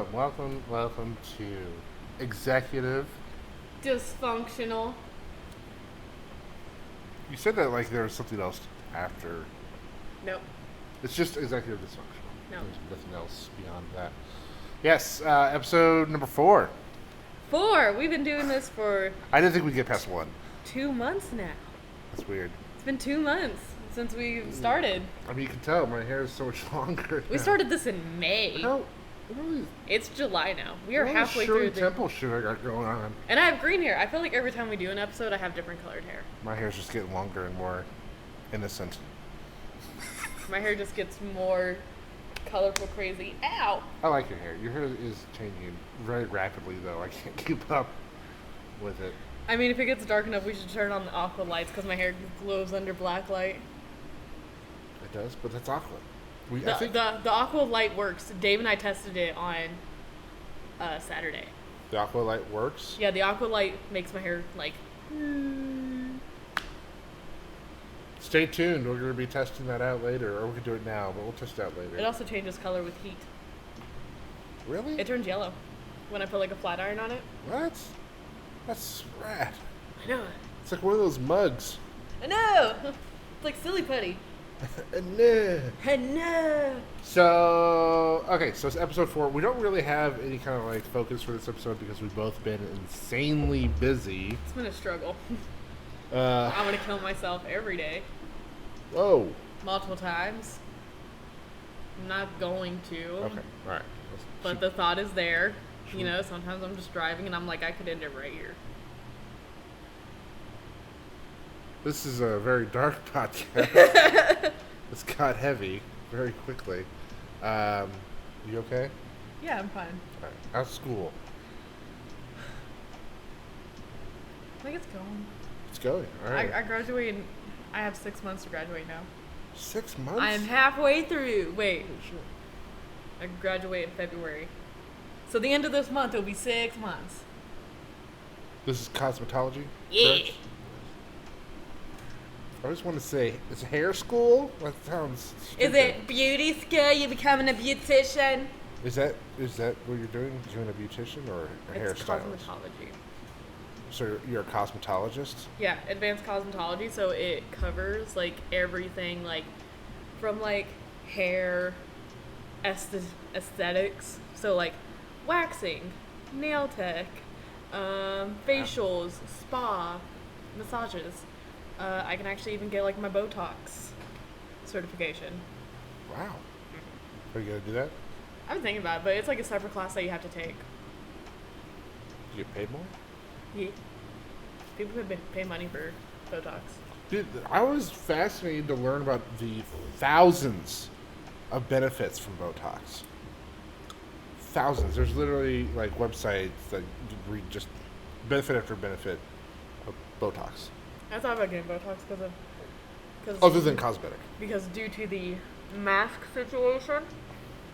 welcome to Executive. Dysfunctional. You said that like there was something else after. Nope. It's just Executive Dysfunctional. No. There's nothing else beyond that. Yes, episode number 4. 4. We've been doing this for I didn't think we'd get past 1. 2 months now. That's weird. It's been 2 months since we started. I mean, you can tell my hair is so much longer. We started this in May. It's July now. We are halfway through the temple shit I got going on. And I have green hair. I feel like every time we do an episode, I have different colored hair. My hair's just getting longer and more innocent. My hair just gets more colorful, crazy. Ow! I like your hair. Your hair is changing very rapidly, though. I can't keep up with it. I mean, if it gets dark enough, we should turn on the aqua lights because my hair glows under black light. It does, but that's aqua. The aqua light works. Dave and I tested it on Saturday. The aqua light works? Yeah, the aqua light makes my hair like. Stay tuned. We're going to be testing that out later, or we can do it now, but we'll test it out later. It also changes color with heat. Really? It turns yellow when I put like a flat iron on it. What? That's rad. I know. It's like one of those mugs. I know. It's like silly putty. No. I know. So it's episode 4. We don't really have any kind of like focus for this episode because we've both been insanely busy. It's been a struggle. I'm gonna kill myself every day. Oh. Multiple times. I'm not going to. Okay. All right. But the thought is there. You know, sometimes I'm just driving and I'm like, I could end it right here. This is a very dark podcast. It's got heavy very quickly. You okay? Yeah, I'm fine. All right. How's school? I think it's going. It's going. All right. I graduate. I have 6 months to graduate now. 6 months? I'm halfway through. Wait. Oh, shit. I graduate in February. So the end of this month, it'll be 6 months. This is cosmetology? Yeah. Correct? I just want to say, it's hair school? That sounds stupid. Is it beauty school? You becoming a beautician? Is that what you're doing? Doing a beautician or a It's hairstylist? cosmetology. So you're a cosmetologist? Yeah, advanced cosmetology. So it covers like everything, like from like hair, aesthetics. So like waxing, nail tech, facials, spa, massages. I can actually even get like my Botox certification. Wow. Are you going to do that? I was thinking about it, but it's like a separate class that you have to take. Do you get paid more? Yeah. People pay money for Botox. Dude, I was fascinated to learn about the thousands of benefits from Botox. Thousands. There's literally like websites that read just benefit after benefit of Botox. I thought about getting Botox because Other than cosmetic. Because due to the mask situation,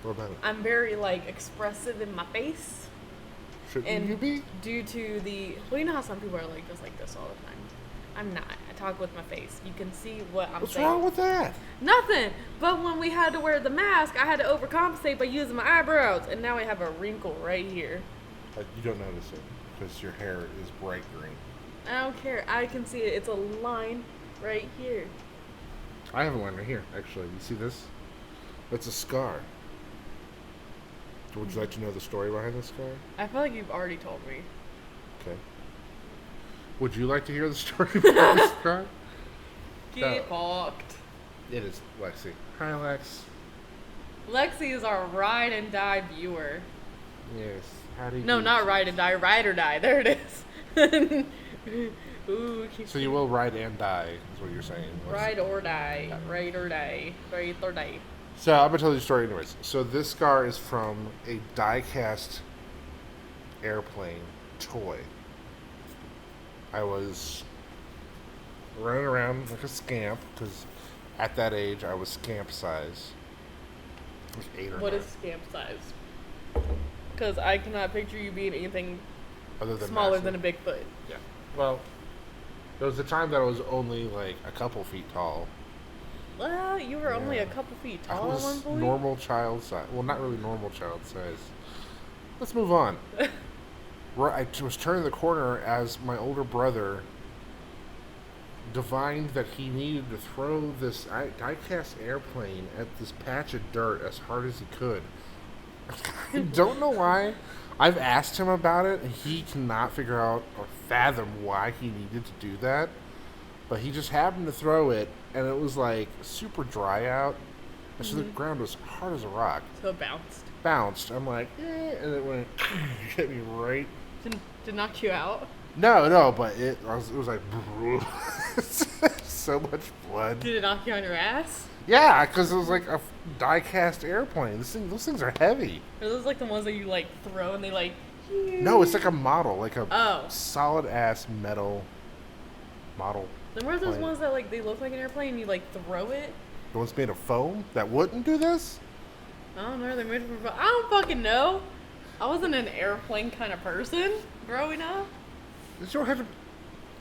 What about it? I'm very like expressive in my face. Shouldn't you be? Due to the you know how some people are like just like this all the time. I'm not. I talk with my face. You can see what I'm What's saying. wrong with that? Nothing. But when we had to wear the mask, I had to overcompensate by using my eyebrows, and now I have a wrinkle right here. You don't notice it because your hair is bright green. I don't care. I can see it. It's a line right here. I have a line right here, actually. You see this? That's a scar. Would you like to know the story behind the scar? I feel like you've already told me. Okay. Would you like to hear the story behind the scar? Get fucked. It is Lexi. Hi, Lex. Lexi is our ride and die viewer. Yes. How do you No, do not this? ride and die. Ride or die. There it is. Ooh, So you will ride and die, is what you're saying. ride or die. Ride or die. Ride or die. So I'm going to tell you the story anyways. So this scar is from a die-cast airplane toy. I was running around like a scamp, because at that age I was scamp size. Like 8 or 9. What is scamp size? Because I cannot picture you being anything Other than smaller massive. than a Bigfoot. Yeah. Well, there was a time that I was only like a couple feet tall. Well, you were only Yeah. a couple feet I tall at was one point. normal child size. Well, not really normal child size. let's move on. I was turning the corner as my older brother divined that he needed to throw this die-cast airplane at this patch of dirt as hard as he could. I don't know why. I've asked him about it, and he cannot figure out or fathom why he needed to do that. But he just happened to throw it, and it was like super dry out. And so the ground was hard as a rock. So it bounced. I'm like, and it went, hit me right. Did it knock you out? No, but it was like, so much blood. Did it knock you on your ass? Yeah, because it was like a die-cast airplane. Those things are heavy. Are those like the ones that you like throw and they like... No, it's like a model, like a Oh. solid-ass metal model. Then where are those plane. ones that like they look like an airplane and you like throw it? The ones made of foam that wouldn't do this? I don't know. They're made from... I don't fucking know. I wasn't an airplane kind of person growing up. You don't have to...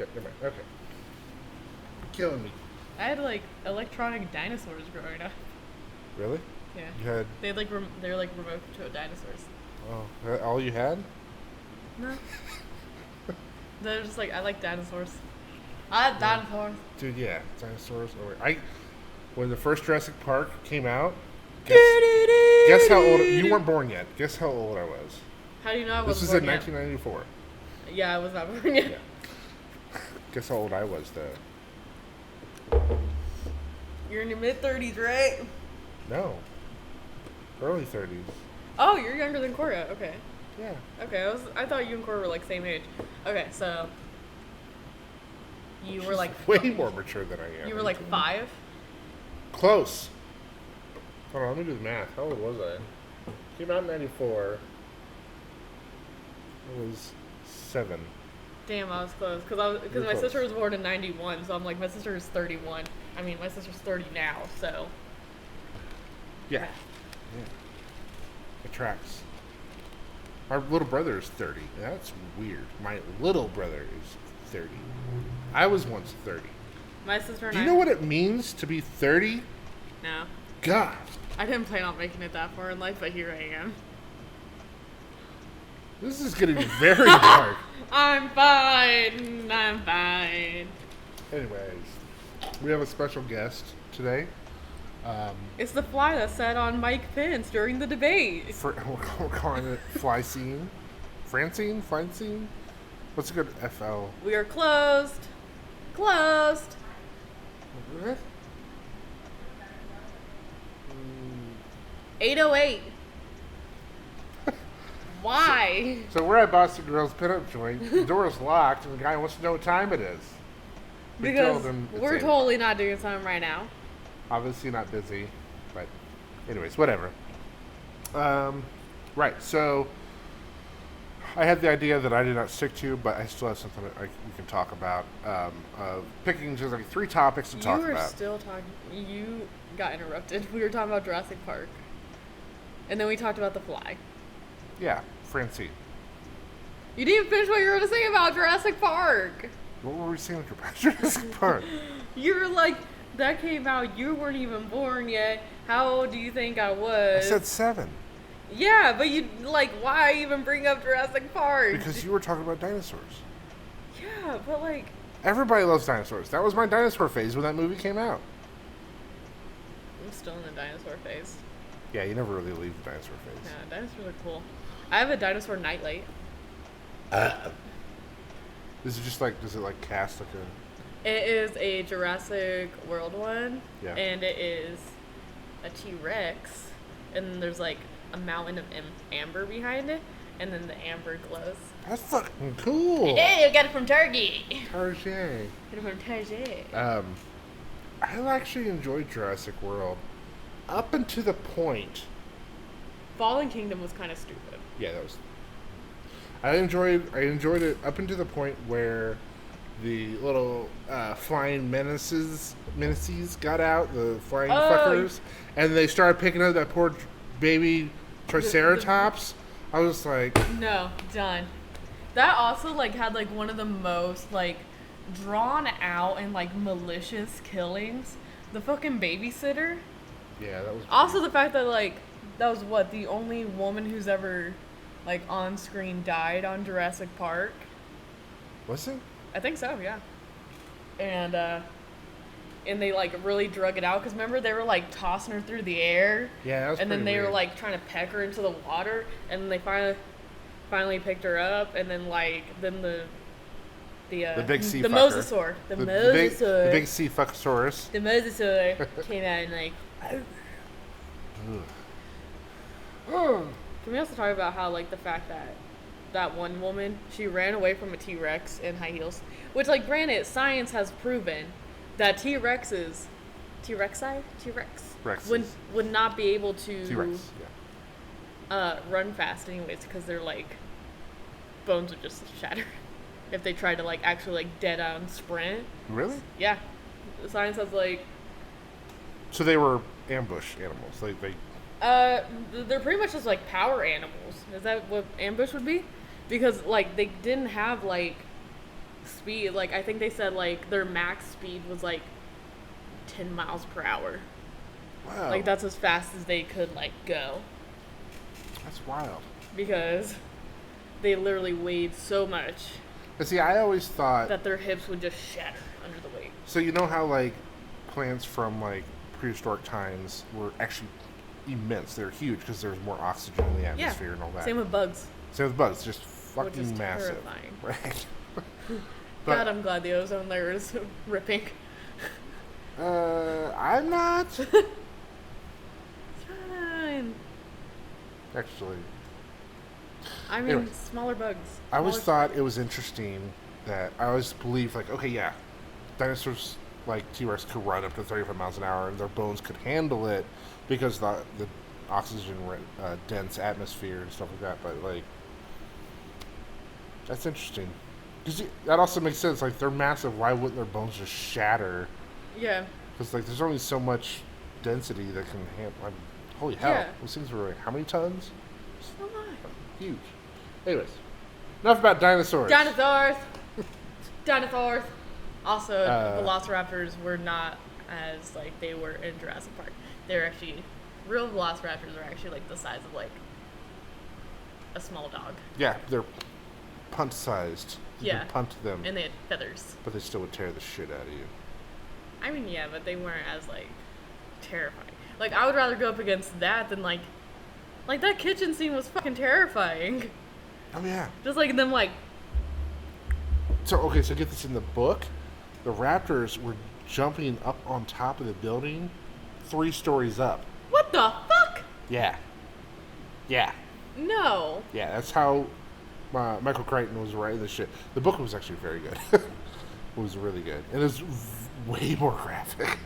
Yeah, never mind. Okay. You're killing me. I had like electronic dinosaurs growing up. Really? Yeah. You had... They had like they're like remote control dinosaurs. Oh, that all you had? No. They're just like I like dinosaurs. I like dinosaurs. Dude, yeah. Dinosaurs. When the first Jurassic Park came out, guess how old... You weren't born yet. Guess how old I was. How do you know I This wasn't was born in 1994. yet? Yeah, I was not born yet. Yeah. Guess how old I was, though. You're in your mid-30s, right? No. Early 30s. Oh, you're younger than Cora. Okay. Yeah. Okay, I thought you and Cora were like same age. Okay, so you were like way more mature than I am. You were like 5? Close. Hold on, let me do the math. How old was I? Came out in 94. I was 7. Damn, I was close because You're my close. sister was born in 91, so I'm like my sister is 31. I mean, my sister's 30 now, so Yeah. It tracks. My little brother is 30. That's weird. My little brother is 30. I was once 30. my sister and Do you I. know what it means to be 30? No, God. I didn't plan on making it that far in life, but here I am. This is getting very dark. I'm fine. I'm fine. Anyways, we have a special guest today. It's the fly that sat on Mike Pence during the debate. We're calling it Fly Scene. Francine? Fly Scene? What's a good FL? We are closed. Closed. What? 808. Why? So we're at Boston Girls Pinup Joint. The door is locked, and the guy wants to know what time it is. We Because told him it's we're 8. totally not doing something right now. Obviously not busy, but anyways, whatever. Right, so I had the idea that I did not stick to, but I still have something that we can talk about. Of picking just like 3 topics to talk You were about. still talking. You got interrupted. We were talking about Jurassic Park. And then we talked about The Fly. Yeah, Francine. You didn't finish what you were going to say about Jurassic Park. What were we saying about Jurassic Park? You were like, that came out, you weren't even born yet. How old do you think I I was? said 7. Yeah, but you, like, why even bring up Jurassic Park? Because you were talking about dinosaurs. Yeah, but like... Everybody loves dinosaurs. That was my dinosaur phase when that movie came out. I'm still in the dinosaur phase. Yeah, you never really leave the dinosaur phase. Yeah, dinosaurs are cool. I have a dinosaur nightlight. Is it just like, does it like cast like a... It is a Jurassic World one. Yeah. And it is a T-Rex. And then there's like a mountain of amber behind it. And then the amber glows. That's fucking cool. Hey, I got it from Target. Target. Got it from Target. I actually enjoyed Jurassic World up until the point. Fallen Kingdom was kind of stupid. Yeah, that was. I enjoyed it up until the point where the little flying menaces got out, the flying fuckers, and they started picking up that poor baby Triceratops. I was like, No, done. That also like had like one of the most like drawn out and like malicious killings. The fucking babysitter. yeah, that was. Also the fact that like that was what the only woman who's ever like on screen died on Jurassic Park. Was it? I think so, yeah. And they like really drug it out because remember they were like tossing her through the air. Yeah, that was and then pretty they were weird. like trying to peck her into the water, and then they finally picked her up, and then the big sea the fucker. mosasaur, the The mosasaur, big sea fuckosaurus. the mosasaur came out and like. Can we also talk about how like the fact that that one woman, she ran away from a T-Rex in high heels, which like granted science has proven that T-Rexes Rexes. would not be able to T-Rex. Yeah. run fast anyways because their like bones would just shatter if they tried to like actually like dead on sprint. Really? Yeah, science has like So they were ambush animals. They they're pretty much just like power animals. Is that what ambush would be? Because like they didn't have like speed. Like I think they said like their max speed was like 10 miles per hour. wow. Like that's as fast as they could like go That's wild. because they literally weighed so much But see, I always thought. that their hips would just shatter under the weight. So you know how like plants from like prehistoric times were actually immense. They're huge because there's more oxygen in the atmosphere and all that. Same with bugs. Same with bugs, just Which is fucking massive. terrifying. Right. God, I'm glad the ozone layer is ripping. I'm not Fine. actually. I mean, Anyway. smaller bugs. I always Smaller- thought it was interesting that I always believed like, okay, yeah, dinosaurs like T-Rex could run up to 35 miles an hour and their bones could handle it because the oxygen dense atmosphere and stuff like that. But like, that's interesting. Because that also makes sense. Like they're massive. Why wouldn't their bones just shatter? Yeah. Because like there's only so much density that can handle. I mean, holy hell! Yeah. Those things were like how many tons? So much. Huge. Anyways, enough about dinosaurs. Dinosaurs. Dinosaurs. Also, Uh, velociraptors were not as like they were in Jurassic Park. They're actually real velociraptors are actually like the size of like a small dog, Yeah, they're punt-sized. You Yeah. can punt them, and they had feathers. but they still would tear the shit out of you. I mean, yeah, but they weren't as like terrifying. Like I would rather go up against that than like that kitchen scene was fucking terrifying. Oh yeah. Just like them like So okay, so get this in the book. The raptors were jumping up on top of the building, 3 stories up. what the fuck? Yeah. Yeah. No. Yeah, that's how Michael Crichton was writing this shit. The book was actually very good. It was really good. And it was way more graphic.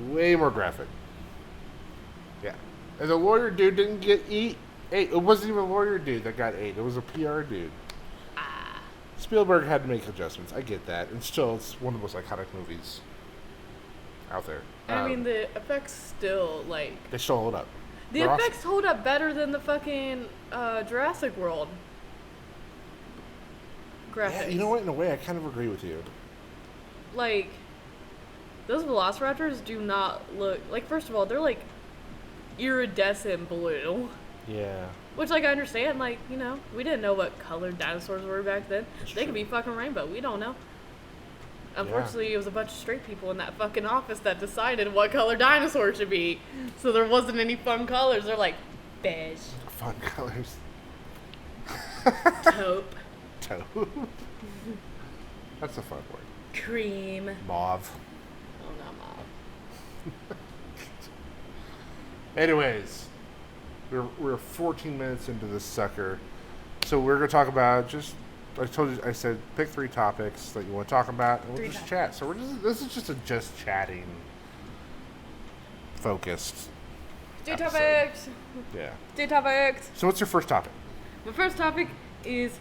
Way more graphic. Yeah. And the lawyer dude didn't get ate. It wasn't even a lawyer dude that got ate. It was a PR dude. Spielberg had to make adjustments. I get that. And still, it's one of the most iconic movies out there. I mean, the effects still like They still hold up. the They're awesome. effects hold up better than the fucking Jurassic World graphics. Yeah, you know what? In a way, I kind of agree with you. Like those velociraptors do not look like. First of all, they're like iridescent blue. Yeah. Which, like, I understand, like, you know, we didn't know what colored dinosaurs were back then. That's They could true. be fucking rainbow. We don't know. Unfortunately, it was a bunch of straight people in that fucking office that decided what color dinosaurs should be. So there wasn't any fun colors. They're like, beige, Fun colors. taupe, Taupe. That's a fun word. cream. Mauve. Oh, not mauve. Anyways, we're 14 minutes into this sucker, so we're gonna talk about just. I said pick 3 topics that you want to talk about, and we'll 3 just topics. chat. So this is just a just chatting focused. Do episode. topics. Yeah. Do topics. So what's your first topic? My first topic is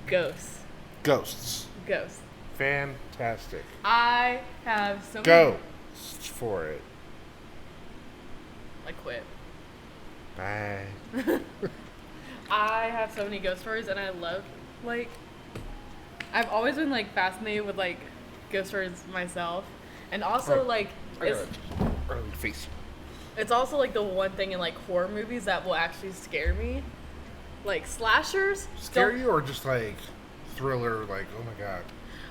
ghosts. Ghosts. Ghosts. Fantastic. I have so many. Go for it. I quit. Bye. I have so many ghost stories, and I love, like, I've always been, like, fascinated with, like, ghost stories myself. And also, Oh, like, I got it. Face. it's also, like, the one thing in, like, horror movies that will actually scare me. like slashers Scare don't- you or just like thriller? Like, oh my god,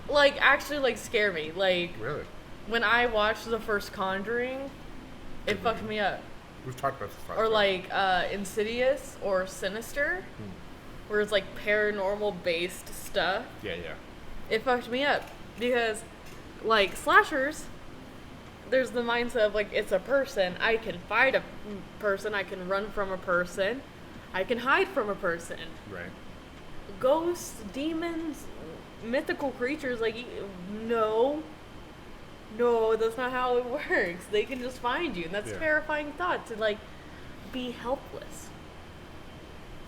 like actually like scare me. Like really? when I watched the first Conjuring, it fucked me up. We've talked about this last Or time. like Insidious or Sinister, where it's like paranormal based stuff. Yeah, yeah. It fucked me up because like slashers, there's the mindset of like it's a person. I can fight a person. I can run from a person. I can hide from a person. Right. Ghosts, demons, mythical creatures, like no, that's not how it works. They can just find you, and that's a Yeah. terrifying thought to like be helpless.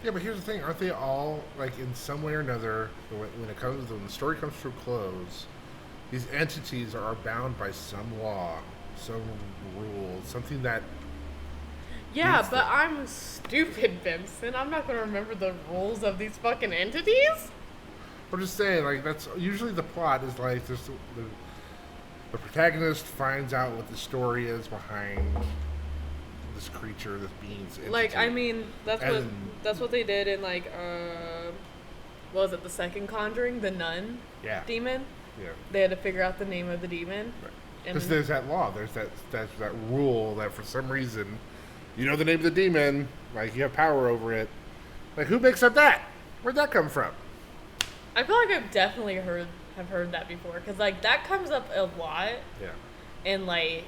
Yeah, but here's the thing: aren't they all like in some way or another? When the story comes to a close, these entities are bound by some law, some rule, something that. Yeah, Beats but them. I'm stupid, Vincent. I'm not gonna remember the rules of these fucking entities. I'm just saying, like that's usually the plot is like the protagonist finds out what the story is behind this creature, this being's entity. Like, I mean, that's And- that's what they did in like what was it, the second Conjuring, the nun yeah, demon? yeah. They had to figure out the name of the demon. And Because there's that law, there's that rule that for some reason, you know the name of the demon, like you have power over it. Like who makes up that? Where'd that come from? I feel like I've definitely have heard that before because like that comes up a lot Yeah. in like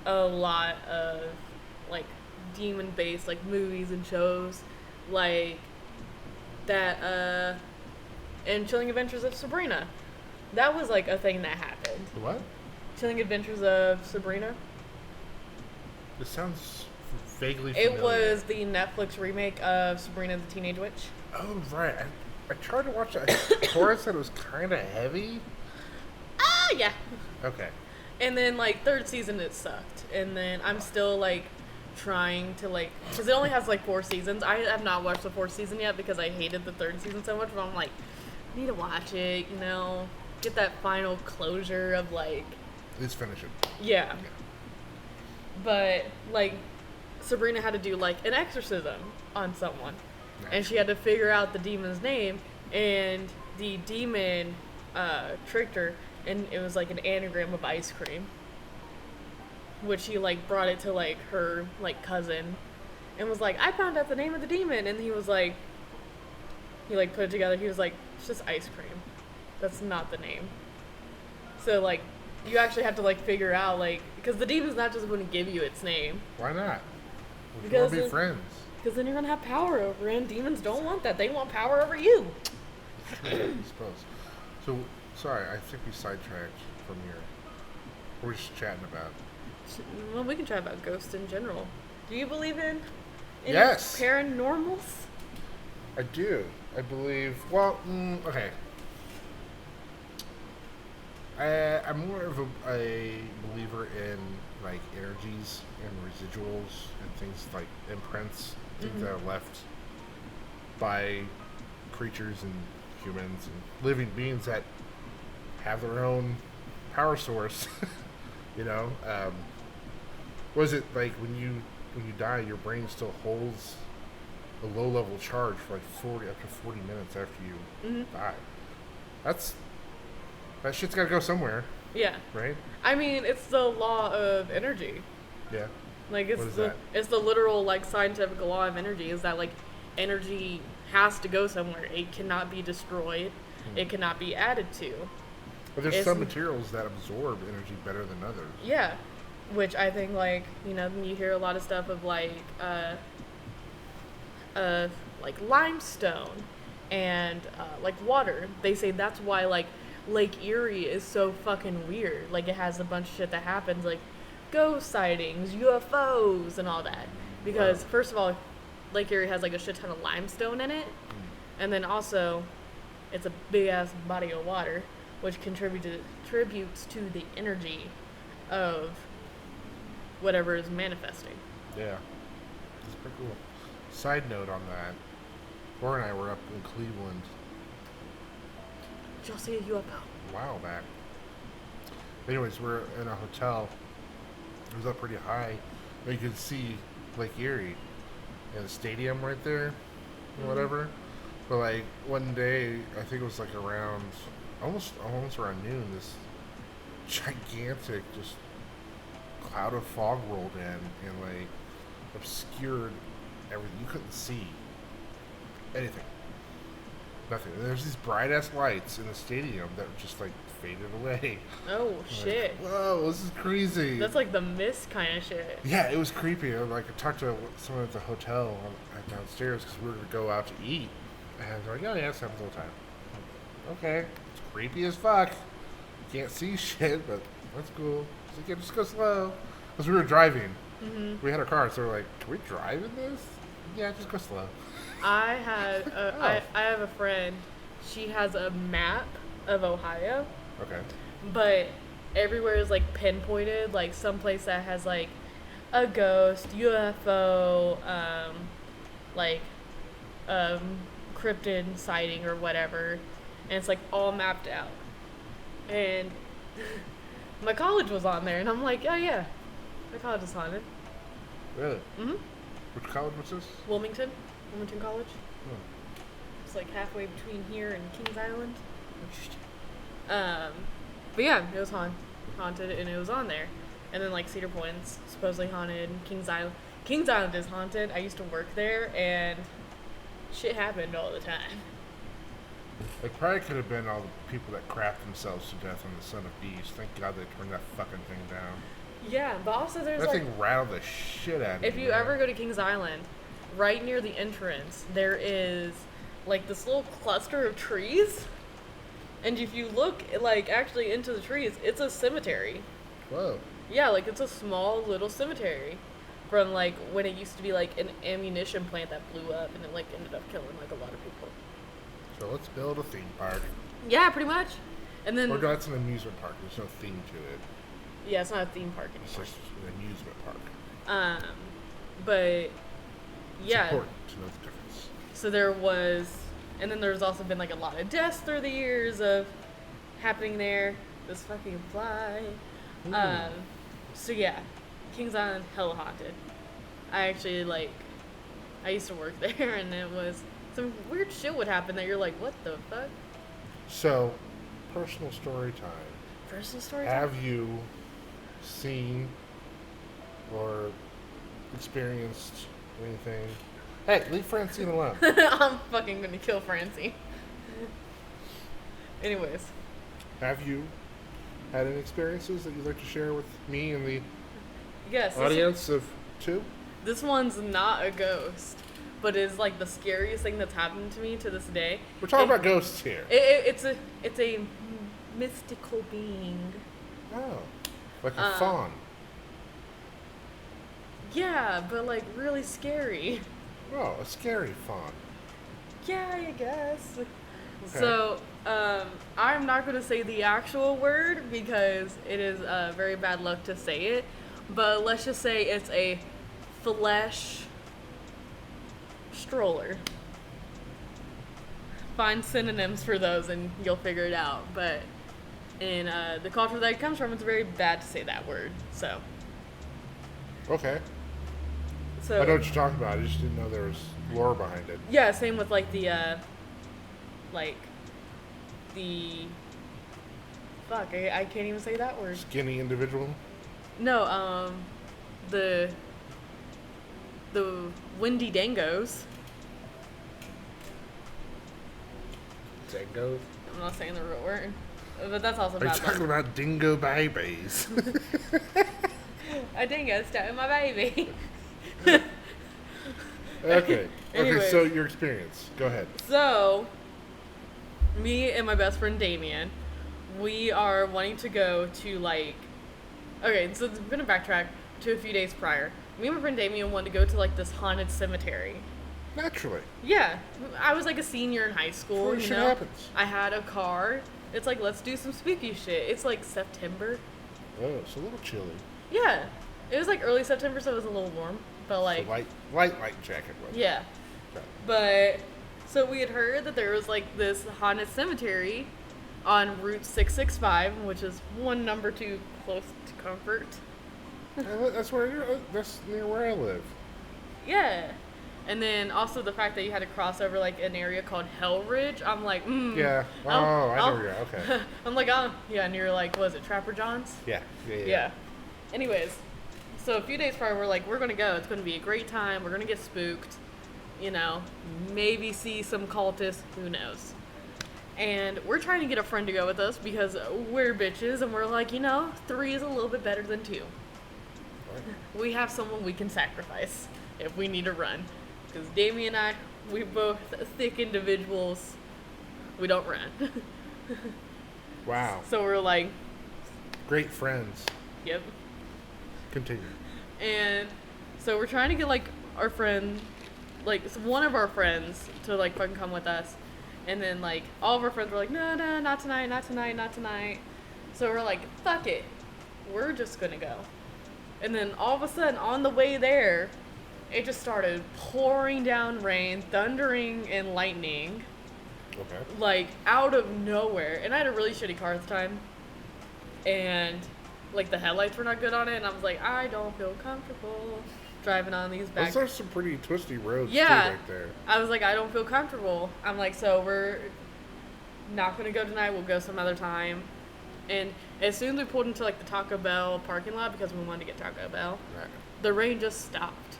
a lot of like demon based like movies and shows like that in Chilling Adventures of Sabrina. That was like a thing that happened. The what? Chilling Adventures of Sabrina. This sounds vaguely familiar. It was the Netflix remake of Sabrina the Teenage Witch. Oh right. I tried to watch it. Cora said it was kind of heavy. Ah, yeah. Okay. And then like third season it sucked. And then I'm still like trying to like because it only has like 4 seasons. I have not watched the 4th season yet because I hated the 3rd season so much. But I'm like, I need to watch it. You know, get that final closure of like Let's finish it. yeah. But like Sabrina had to do like an exorcism on someone. And she had to figure out the demon's name, and the demon tricked her, and it was like an anagram of ice cream, which he like brought it to like her like cousin, and was like, I found out the name of the demon, and he was like, he like put it together. He was like, it's just ice cream, that's not the name. So like, you actually have to like figure out like because the demon's not just going to give you its name. Why not? We Because want to be it- friends. Because then you're gonna have power over it, and demons don't want that. They want power over you. I suppose. So, sorry, I think we sidetracked from here. We're just chatting about. Well, we can chat about ghosts in general. Do you believe in Yes. paranormals? I do. I believe. Well, okay. I'm more of a believer in like energies and residuals and things like imprints, things that are left by creatures and humans and living beings that have their own power source. You know, was it like when you die, your brain still holds a low level charge for like 40 minutes after you die. That shit's got to go somewhere, Yeah. right? I mean, it's the law of energy. Yeah. Like What is that? it's the literal like scientific law of energy. Is that like energy has to go somewhere. It cannot be destroyed. It cannot be added to. But there's It's- some materials that absorb energy better than others. Yeah, which I think like you hear a lot of stuff of like limestone and like water. They say that's why like Lake Erie is so fucking weird. Like it has a bunch of shit that happens like ghost sightings, UFOs, and all that. Because Wow. first of all, Lake Erie has like a shit ton of limestone in it, and then also it's a big ass body of water, which contributes to the energy of whatever is manifesting. Yeah. It's pretty cool. Side note on that, Laura and I were up in Cleveland Did y'all see a UFO? a while back. Anyways, we're in a hotel. It was up pretty high. But you could see Lake Erie and the stadium right there, or whatever. But like one day, I think it was like around almost around noon. This gigantic just cloud of fog rolled in and like obscured everything. You couldn't see anything, nothing. And there's these bright ass lights in the stadium that just like faded away. Oh shit! Like, whoa, this is crazy. That's like the mist kind of shit. Yeah, it was creepy. I talked to someone at the hotel downstairs because we were gonna go out to eat, and they're like, "Oh yeah, this happens all the time." Okay, it's creepy as fuck. You can't see shit, but that's cool. So yeah, just go slow. Because we were driving. Mm-hmm. We had our car, so we're like, "Can we drive in this?" Yeah, just go slow. I had I have a friend. She has a map of Ohio. Okay. But everywhere is like pinpointed, like someplace that has like a ghost, UFO, like cryptid sighting or whatever, and it's like all mapped out. And my college was on there, and I'm like, oh yeah, my college is haunted. Really? Mhm. Which college was this? Wilmington College. Oh. It's like halfway between here and Kings Island. But yeah, it was haunted, and it was on there. And then like Cedar Point's supposedly haunted. Kings Island is haunted. I used to work there, and shit happened all the time. It probably could have been all the people that crapped themselves to death on the Son of Beast. Thank God they turned that fucking thing down. Yeah, but also there's that like thing rattled the shit out of me. If you ever go to Kings Island, right near the entrance, there is like this little cluster of trees. And if you look, like, actually into the trees, it's a cemetery. Whoa. Yeah, like, it's a small little cemetery from, like, when it used to be, like, an ammunition plant that blew up and it, like, ended up killing, like, a lot of people. So let's build a theme park. Yeah, pretty much. And then... Or that's an amusement park. There's no theme to it. Yeah, it's not a theme park anymore. It's just an amusement park. But, yeah. It's important to know the difference. So there was... And then there's also been, like, a lot of deaths through the years of happening there. This fucking fly. So, yeah. Kings Island, hella haunted. I actually, like... I used to work there, and it was... Some weird shit would happen that you're like, what the fuck? So, personal story time. Personal story time? Have you seen or experienced anything? Hey, leave Francine alone. I'm fucking gonna kill Francine. Anyways. Have you had any experiences that you'd like to share with me and the yes, audience of two? This one's not a ghost, but is like the scariest thing that's happened to me to this day. We're talking about ghosts here. It's a mystical being. Oh, like a fawn. Yeah, but like really scary. Oh, a scary fawn. Yeah, I guess. Okay. So, I'm not going to say the actual word because it is very bad luck to say it, but let's just say it's a flesh stroller. Find synonyms for those and you'll figure it out, but in the culture that it comes from, it's very bad to say that word, so. Okay. So, I know what you're talking about. I just didn't know there was lore behind it. yeah, same with like the fuck, I can't even say that word. Skinny individual? No, the windy dangos. Dingo? I'm not saying the real word, but that's also Are you bad talking luck. about dingo babies? A dingo stole my baby. Okay. Anyways. Okay, so your experience. Go ahead. So, me and my best friend Damien, we are wanting to go to like... Okay, so I'm going to backtrack to a few days prior. Me and my friend Damien wanted to go to like this haunted cemetery. Naturally. Yeah, I was like a senior in high school, Sure, you shit know? happens. I had a car. It's like, let's do some spooky shit. It's like September. Oh, it's a little chilly. Yeah, it was like early September, so it was a little warm. But like... So light jacket weather. Yeah. Okay. But, so we had heard that there was like this haunted cemetery on Route 665, which is one number too close to Comfort. That's near where I live. Yeah. And then also the fact that you had to cross over like an area called Hell Ridge. I'm like, Yeah. Oh, I know where you're at. Okay. I'm like, yeah, and you're like, was it Trapper John's? Yeah. Yeah. Anyways, so a few days prior, we're like, we're gonna go. It's gonna be a great time. We're gonna get spooked. You know, maybe see some cultists. Who knows? And we're trying to get a friend to go with us because we're bitches, and we're like, 3 is a little bit better than 2. Right. We have someone we can sacrifice if we need to run. Because Damien and I, we both thick individuals. We don't run. Wow. So we're like, Great friends. yep. Continue. And so we're trying to get like our friend, like one of our friends to like fucking come with us. And then like all of our friends were like, no, not tonight, not tonight, not tonight. So we're like, fuck it. We're just gonna go. And then all of a sudden on the way there, it just started pouring down rain, thundering and lightning. Okay. Like out of nowhere. And I had a really shitty car at the time. And like the headlights were not good on it. And I was like, I don't feel comfortable driving on these back. Those are some pretty twisty roads too, Yeah. right there. I was like, I don't feel comfortable. I'm like, so we're not going to go tonight. We'll go some other time. And as soon as we pulled into like the Taco Bell parking lot because we wanted to get Taco Bell, Right. the rain just stopped.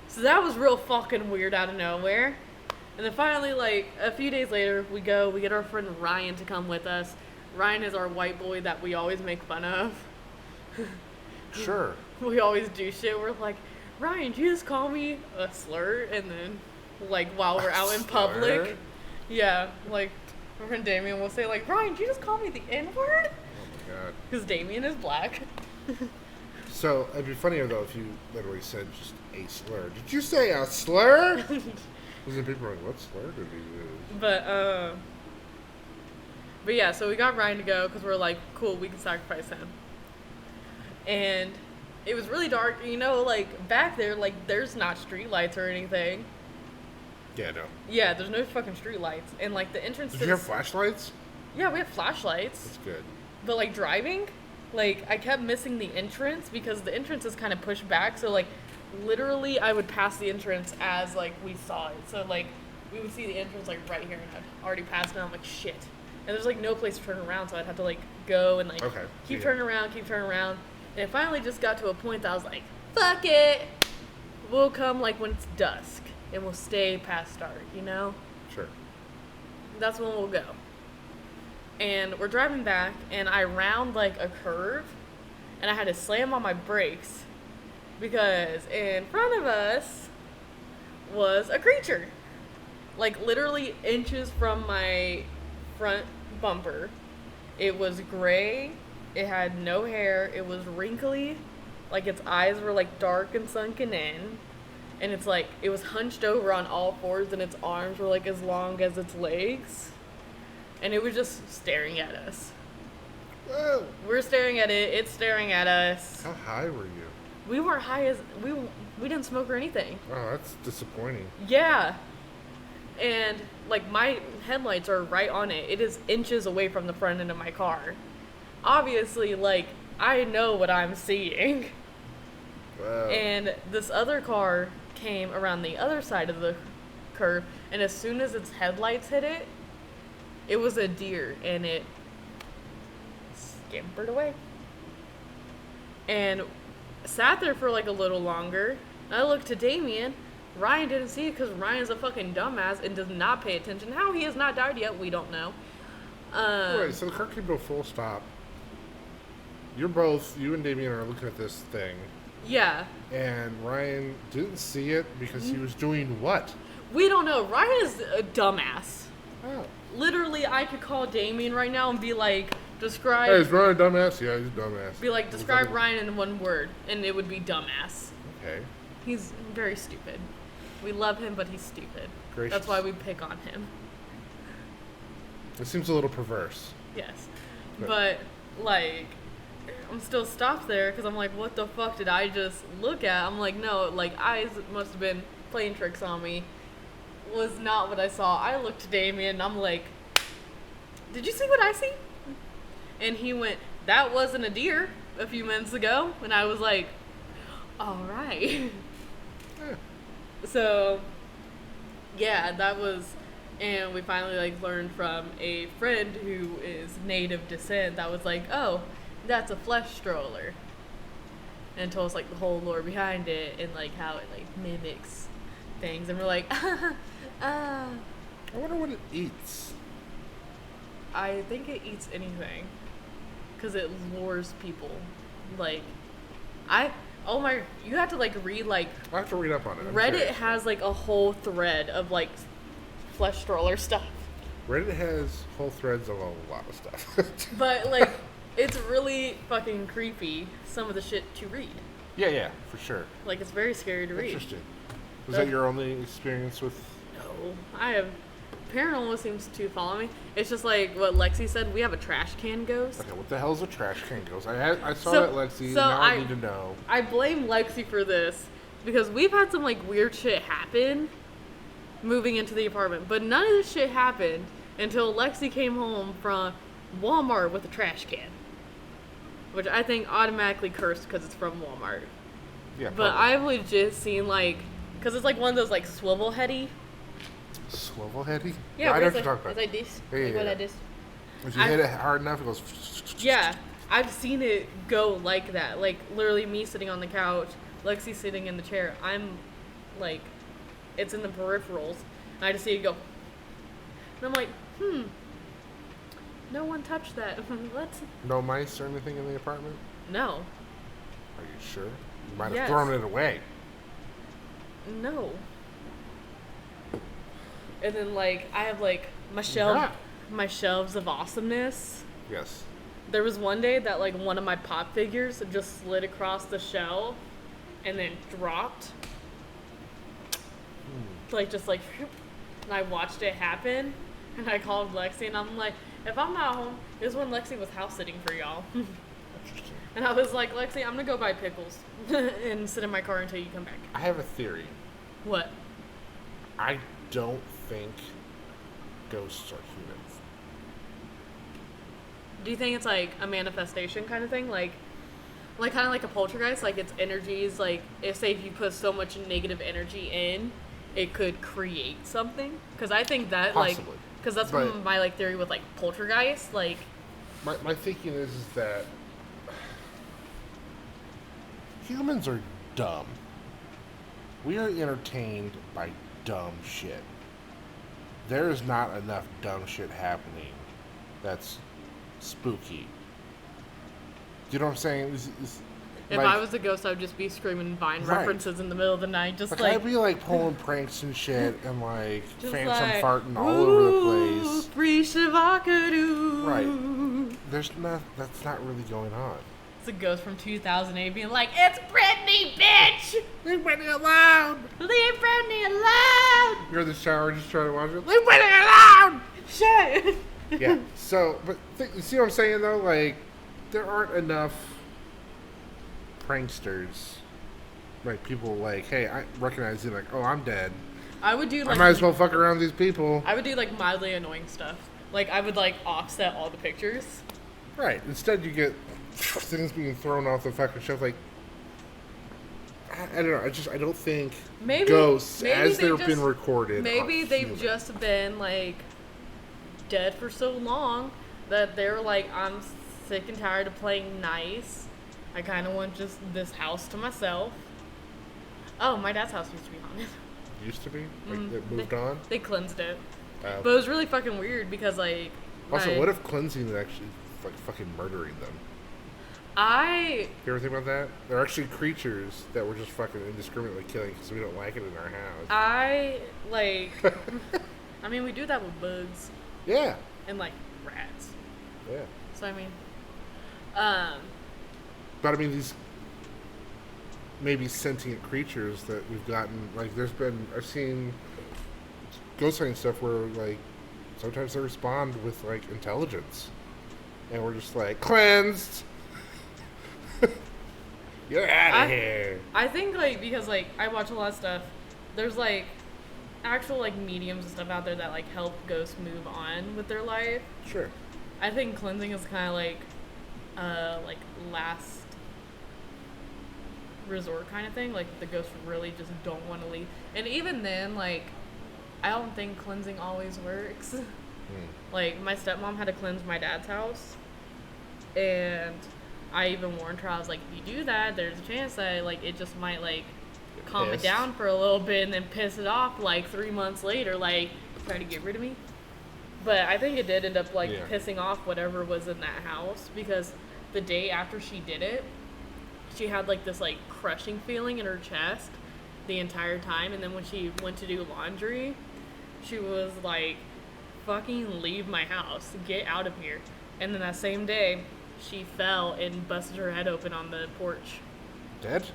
So that was real fucking weird out of nowhere. And then finally, like a few days later, we get our friend Ryan to come with us. Ryan is our white boy that we always make fun of. Sure. We always do shit. We're like, Ryan, do you just call me a slur? And then, like, while we're out in public, Slur? yeah, like, my friend Damien will say, like, Ryan, do you just call me the N-word? Oh my god. Because Damien is black. So it'd be funnier though if you literally said just a slur. Did you say a slur? Because then people are like, what slur did he use? But yeah, so we got Ryan to go because we're like, cool, we can sacrifice him. And it was really dark, like back there, like there's not street lights or anything. Yeah, no. Yeah, there's no fucking street lights. And like the entrance Did you have flashlights? Yeah, we have flashlights. That's good. But like driving, like I kept missing the entrance because the entrance is kind of pushed back. So like literally I would pass the entrance as like we saw it. So like we would see the entrance like right here and I'd already passed it and I'm like shit. And there's like no place to turn around, so I'd have to like go and like keep turning around. And it finally just got to a point that I was like, fuck it. We'll come like when it's dusk and we'll stay past dark, Sure. That's when we'll go. And we're driving back and I round like a curve and I had to slam on my brakes because in front of us was a creature. Like literally inches from my front bumper. It was gray. It had no hair. It was wrinkly. Like its eyes were like dark and sunken in. And it's like, it was hunched over on all fours and its arms were like as long as its legs. And it was just staring at us. Whoa. We're staring at it. It's staring at us. How high were you? We weren't high as, we didn't smoke or anything. Oh, that's disappointing. Yeah. And like my headlights are right on it. It is inches away from the front end of my car. Obviously, like, I know what I'm seeing. Wow. And this other car came around the other side of the curve, and as soon as its headlights hit it, it was a deer, and it scampered away. And sat there for like a little longer. And I looked to Damien. Ryan didn't see it because Ryan's a fucking dumbass and does not pay attention. How he has not died yet, we don't know. Wait, so the car came to a full stop. You and Damien are looking at this thing. Yeah. And Ryan didn't see it because he was doing what? We don't know. Ryan is a dumbass. Oh. Literally, I could call Damien right now and be like, Hey, describe... is Ryan a dumbass? Yeah, he's a dumbass. Be like, describe Ryan in one word, and it would be dumbass. Okay. He's very stupid. We love him, but he's stupid. Gracious. That's why we pick on him. It seems a little perverse. Yes. But, like, I'm still stopped there because I'm like, what the fuck did I just look at? I'm like, no, like, eyes must have been playing tricks on me. Was not what I saw. I looked to Damien and I'm like, did you see what I see? And he went, that wasn't a deer a few minutes ago. And I was like, all right. Eh. So, yeah, that was, and we finally like learned from a friend who is native descent that was like, oh, that's a flesh stroller, and told us like the whole lore behind it and like how it like mimics things, and we're like, I wonder what it eats. I think it eats anything, cause it lures people, like, oh my, you have to like read like I have to read up on it. I'm Reddit curious. has like a whole thread of like flesh stroller stuff. Reddit has whole threads of a lot of stuff. But like it's really fucking creepy, some of the shit to read. Yeah, for sure. Like it's very scary to read. Interesting. Was that your only experience with? No. I have paranormal seems to follow me. It's just like what Lexi said, we have a trash can ghost. Okay, what the hell is a trash can ghost? I saw So- that, Lexi. so Now I need to know. I blame Lexi for this because we've had some like weird shit happen moving into the apartment, but none of this shit happened until Lexi came home from Walmart with a trash can, which I think automatically cursed because it's from Walmart. Yeah, But probably. I've legit seen like, because it's like one of those like swivel heady. Swivel heady? Yeah, I where know it's what you're like, talking it's about. like this. Yeah, Like yeah, what yeah. I just. If you I- hit it hard enough, it goes. Yeah, I've seen it go like that. Like literally me sitting on the couch, Lexi sitting in the chair. I'm like, it's in the peripherals, and I just see it go. And I'm like, no one touched that. Let's. No mice or anything in the apartment? No, Are you sure? You might have Yes. thrown it away. no. And then like I have like my shelf, Yeah. my shelves of awesomeness. Yes. There was one day that like one of my pop figures just slid across the shelf and then dropped. Like just like whoop. And I watched it happen and I called Lexi and I'm like, if I'm not home, it was when Lexi was house sitting for y'all. Interesting. And I was like, Lexi, I'm gonna go buy pickles and sit in my car until you come back. I have a theory. What? I don't think ghosts are humans. Do you think it's like a manifestation kind of thing? Like kind of like a poltergeist, like its energies, like if say if you put so much negative energy in, it could create something. Because I think that Possibly. like, because that's But- my like theory with like poltergeist, like My thinking is that humans are dumb. We are entertained by dumb shit. There is not enough dumb shit happening that's spooky. Do you know what I'm saying? if I was a ghost, I would just be screaming Vine Right. references in the middle of the night, just like, like I'd be like pulling pranks and shit and like just phantom like, farting all over the "Ooh, place. Free Shavakadu. Right. There's not. That's not really going on. It's a ghost from 2008 being like, "It's Britney, bitch! Leave Whitney alone. Leave Britney alone! You're in the shower just trying to watch it. Leave Whitney alone. Shit!" Yeah. So, but you see what I'm saying though? Like, there aren't enough pranksters. Like people like, hey, I recognize you. Like, oh, I'm dead. I would do I like might as well fuck around with these people. I would do like mildly annoying stuff. Like I would like offset all the pictures. Right. Instead, you get things being thrown off the fucking shelf. Like, I don't know. I don't think Maybe ghosts, maybe as they've they've been just- recorded, Maybe are they've human. just been like dead for so long that they're like, I'm sick and tired of playing nice. I kind of want just this house to myself. Oh, my dad's house used to be haunted. used to be. Like, it moved on. They cleansed it, Uh, but it was really fucking weird because like. also, my- what if cleansing is actually like fucking murdering them? I You ever think about that? They're actually creatures that we're just fucking indiscriminately killing because we don't like it in our house. I like. I mean, we do that with bugs Yeah. and like rats. Yeah. So I mean, But I mean, these maybe sentient creatures that we've gotten, like, I've seen ghost hunting stuff where, like, sometimes they respond with, like, intelligence. And we're just like, cleansed! You're out of here! I think like because like I watch a lot of stuff. There's like actual like mediums and stuff out there that like help ghosts move on with their life. Sure. I think cleansing is kind of like last resort kind of thing. Like the ghosts really just don't want to leave. And even then, like, I don't think cleansing always works. Like my stepmom had to cleanse my dad's house, and I even warned her. I was like, if you do that, there's a chance that like it just might like calm it down for a little bit and then piss it off like 3 months later, like try to get rid of me. But I think it did end up like pissing off whatever was in that house, because the day after she did it, she had like this like crushing feeling in her chest the entire time, and then when she went to do laundry, she was like, fucking leave my house, get out of here. And then that same day, she fell and busted her head open on the porch. Dead?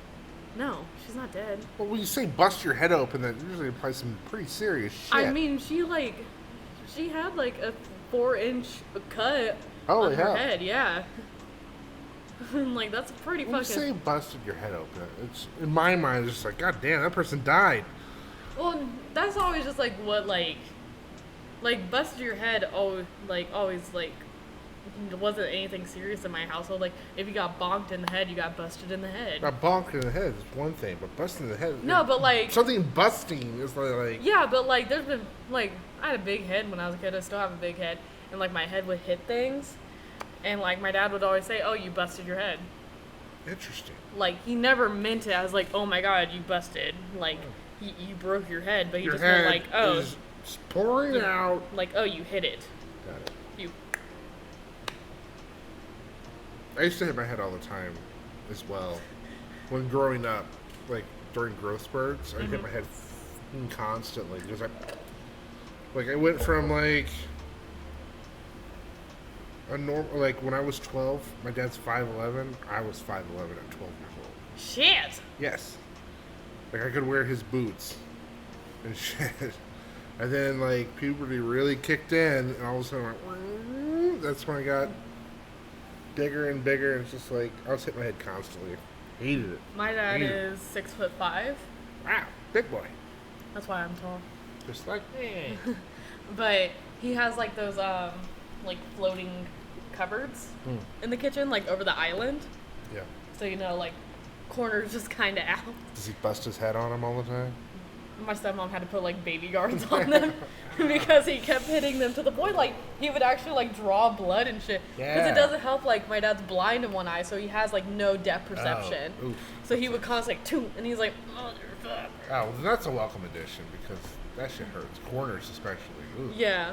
No, she's not dead. Well, when you say bust your head open, that usually implies some pretty serious shit. I mean, she had like a 4-inch cut on her head, yeah. Like, that's pretty when fucking... When you say busted your head open, it's, in my mind, it's just like, God damn, that person died. Well, that's always just like what, like busted your head always, wasn't anything serious in my household. Like, if you got bonked in the head, you got busted in the head. Got bonked in the head is one thing, but busting in the head... No, but like... Something busting is like... Yeah, but like, there's been, like, I had a big head when I was a kid. I still have a big head. And like, my head would hit things. And like, my dad would always say, oh, you busted your head. Interesting. Like, he never meant it as like, oh my God, you busted. Like, you broke your head. But he just meant like, oh... It's pouring out. Like, oh, you hit it. Got it. You... I used to hit my head all the time as well. When growing up, like during growth spurts, I'd hit my head constantly. Because I went from like a normal, like when I was 12, my dad's 5'11", I was 5'11" at 12 years old. Shit! Yes. Like I could wear his boots and shit. And then like puberty really kicked in, and all of a sudden I'm like, that's when I got bigger and bigger, and it's just like I was hitting my head constantly. Hated it. My dad is 6'5". Wow, big boy. That's why I'm tall. Just like me. But he has like those like floating cupboards in the kitchen, like over the island. Yeah. So you know, like corners just kind of out. Does he bust his head on him all the time? My stepmom had to put like baby guards on them because he kept hitting them to the point like he would actually like draw blood and shit. Because it doesn't help, like my dad's blind in one eye, so he has like no depth perception. Oh, so he would constantly like toot, and he's like, motherfucker. Oh, well, that's a welcome addition because that shit hurts. Corners especially. Ooh. Yeah.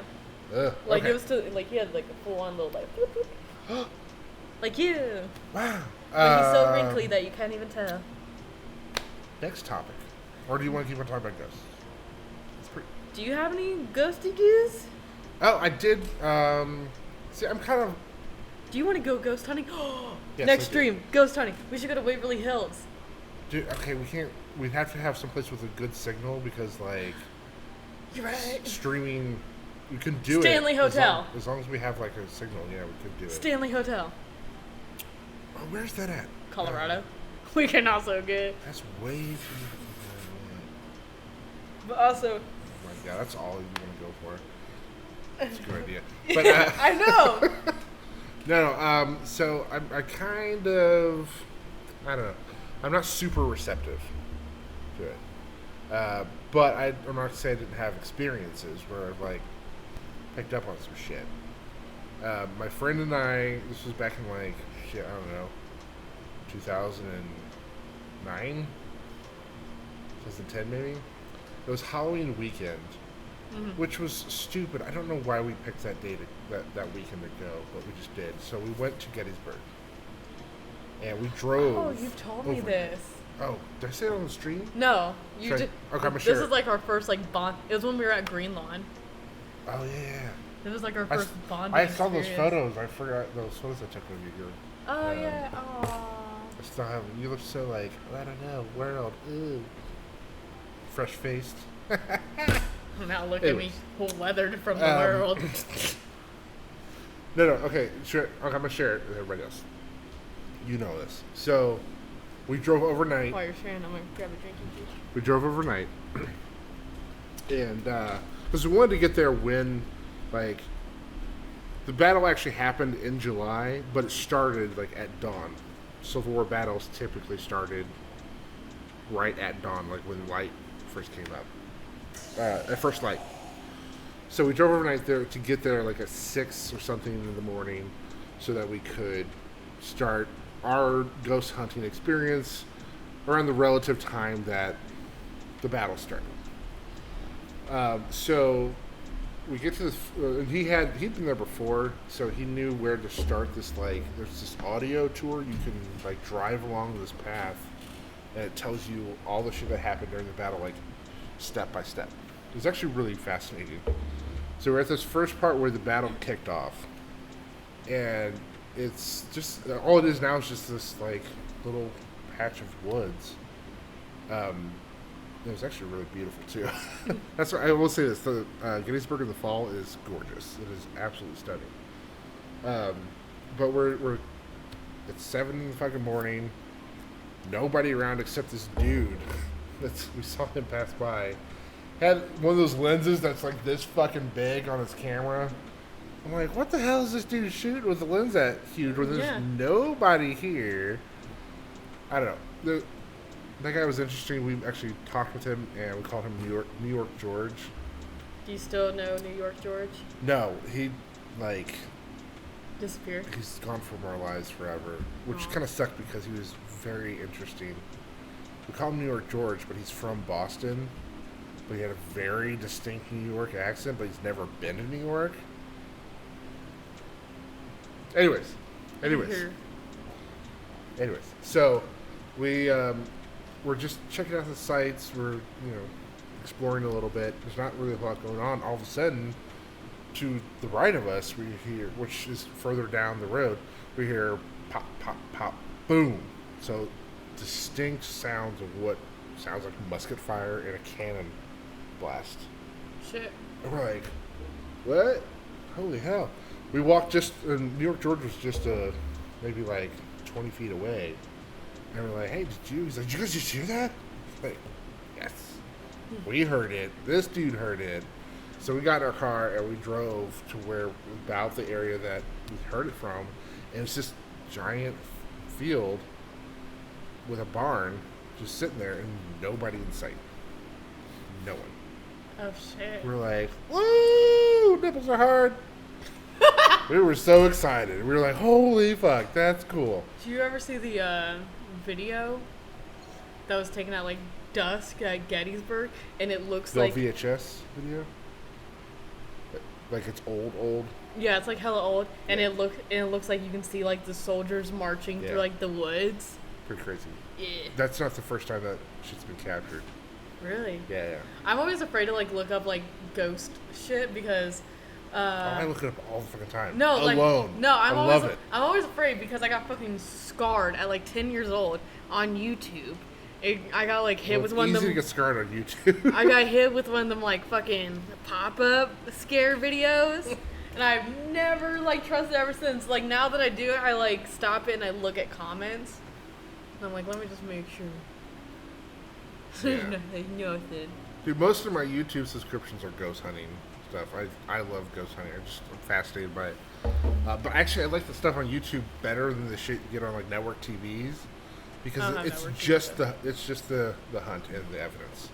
Ugh. Like okay. it was to, like he had like a full on little like whoop, whoop. Like yeah. Wow. But he's so wrinkly that you can't even tell. Next topic. Or do you want to keep on talking about ghosts? Do you have any ghosty goos? Oh, I did. See, I'm kind of... Do you want to go ghost hunting? Yes, Next stream, ghost hunting. We should go to Waverly Hills. Dude, okay, we can't... We'd have to have someplace with a good signal because, like... You're right. Streaming... We could do Stanley it. Hotel. As long as we have, like, a signal, yeah, we could do it. Stanley Hotel. Oh, where's that at? Colorado. We can also get... That's way too... But also... Oh my god, that's all you want to go for. That's a good idea. But, I know! No, so I kind of... I don't know. I'm not super receptive to it. But I'm not saying I didn't have experiences where I've, like, picked up on some shit. My friend and I, this was back in, like, shit, I don't know, 2009? 2010 maybe? It was Halloween weekend, which was stupid. I don't know why we picked that day that weekend to go, but we just did. So we went to Gettysburg, and we drove. Oh, you've told me this. Oh, did I say it on the stream? No, you Should did. Okay, I'm sure. This is like our first like bond. It was when we were at Green Lawn. Oh yeah. It was like our first bonding. I saw those experience. photos. I forgot those photos I took of you. Oh yeah. Aww. I still have. You look so like I don't know, world. Ooh. Fresh faced. Now look at me, weathered from the world. No, okay, sure. Okay, I'm gonna share it with everybody else. You know this. So, we drove overnight. While you're sharing, I'm gonna grab a drink and juice. We drove overnight, and because we wanted to get there when, like, the battle actually happened in July, but it started like at dawn. Civil War battles typically started right at dawn, like when light first came up. At first light. So we drove overnight there to get there like at 6 or something in the morning so that we could start our ghost hunting experience around the relative time that the battle started. So we get to this. He'd been there before, so he knew where to start this. Like, there's this audio tour. You can like drive along this path, and it tells you all the shit that happened during the battle, like step by step. It was actually really fascinating. So we're at this first part where the battle kicked off, and it's just all it is now is just this like little patch of woods. It was actually really beautiful too. That's what I will say. This the Gettysburg in the fall is gorgeous. It is absolutely stunning. But we're it's 7 in the fucking morning. Nobody around except this dude. We saw him pass by. Had one of those lenses that's like this fucking big on his camera. I'm like, what the hell is this dude shooting with the lens that huge when there's nobody here? I don't know. That guy was interesting. We actually talked with him, and we called him New York George. Do you still know New York George? No, he, like... disappeared? He's gone from our lives forever, which kind of sucked because he was very interesting. We call him New York George, but he's from Boston. But he had a very distinct New York accent, but he's never been to New York. Anyways. So we're just checking out the sites. We're, exploring a little bit. There's not really a lot going on. All of a sudden, to the right of us, we hear, which is further down the road, we hear pop, pop, pop, boom. So distinct sounds of what sounds like musket fire and a cannon blast. Shit. And we're like, what? Holy hell. We walked New York George was just maybe like 20 feet away. And we're like, hey, he's like, did you guys just hear that? Like, yes. We heard it. This dude heard it. So we got in our car and we drove to about the area that we heard it from. And it's this giant field with a barn just sitting there and nobody in sight. No one. Oh, shit. We're like, woo! Nipples are hard. We were so excited. We were like, holy fuck, that's cool. Did you ever see the video that was taken at like dusk at Gettysburg? And it looks like VHS video? Like it's old? Yeah, it's like hella old. And it looks like you can see like the soldiers marching through like the woods. Pretty crazy. Yeah. That's not the first time that shit's been captured. Really? Yeah. I'm always afraid to like look up like ghost shit because I look it up all the fucking time. No, like alone. No, I love it. I'm always afraid because I got fucking scarred at like 10 years old on YouTube. I got like hit with one of them. It's easy to get scarred on YouTube. I got hit with one of them like fucking pop-up scare videos, and I've never like trusted ever since. Like now that I do it, I like stop it and I look at comments. And I'm like, let me just make sure. Yeah. Nothing. Dude, most of my YouTube subscriptions are ghost hunting stuff. I love ghost hunting. I'm fascinated by it. But actually, I like the stuff on YouTube better than the shit you get on like network TVs because it's just the hunt and the evidence.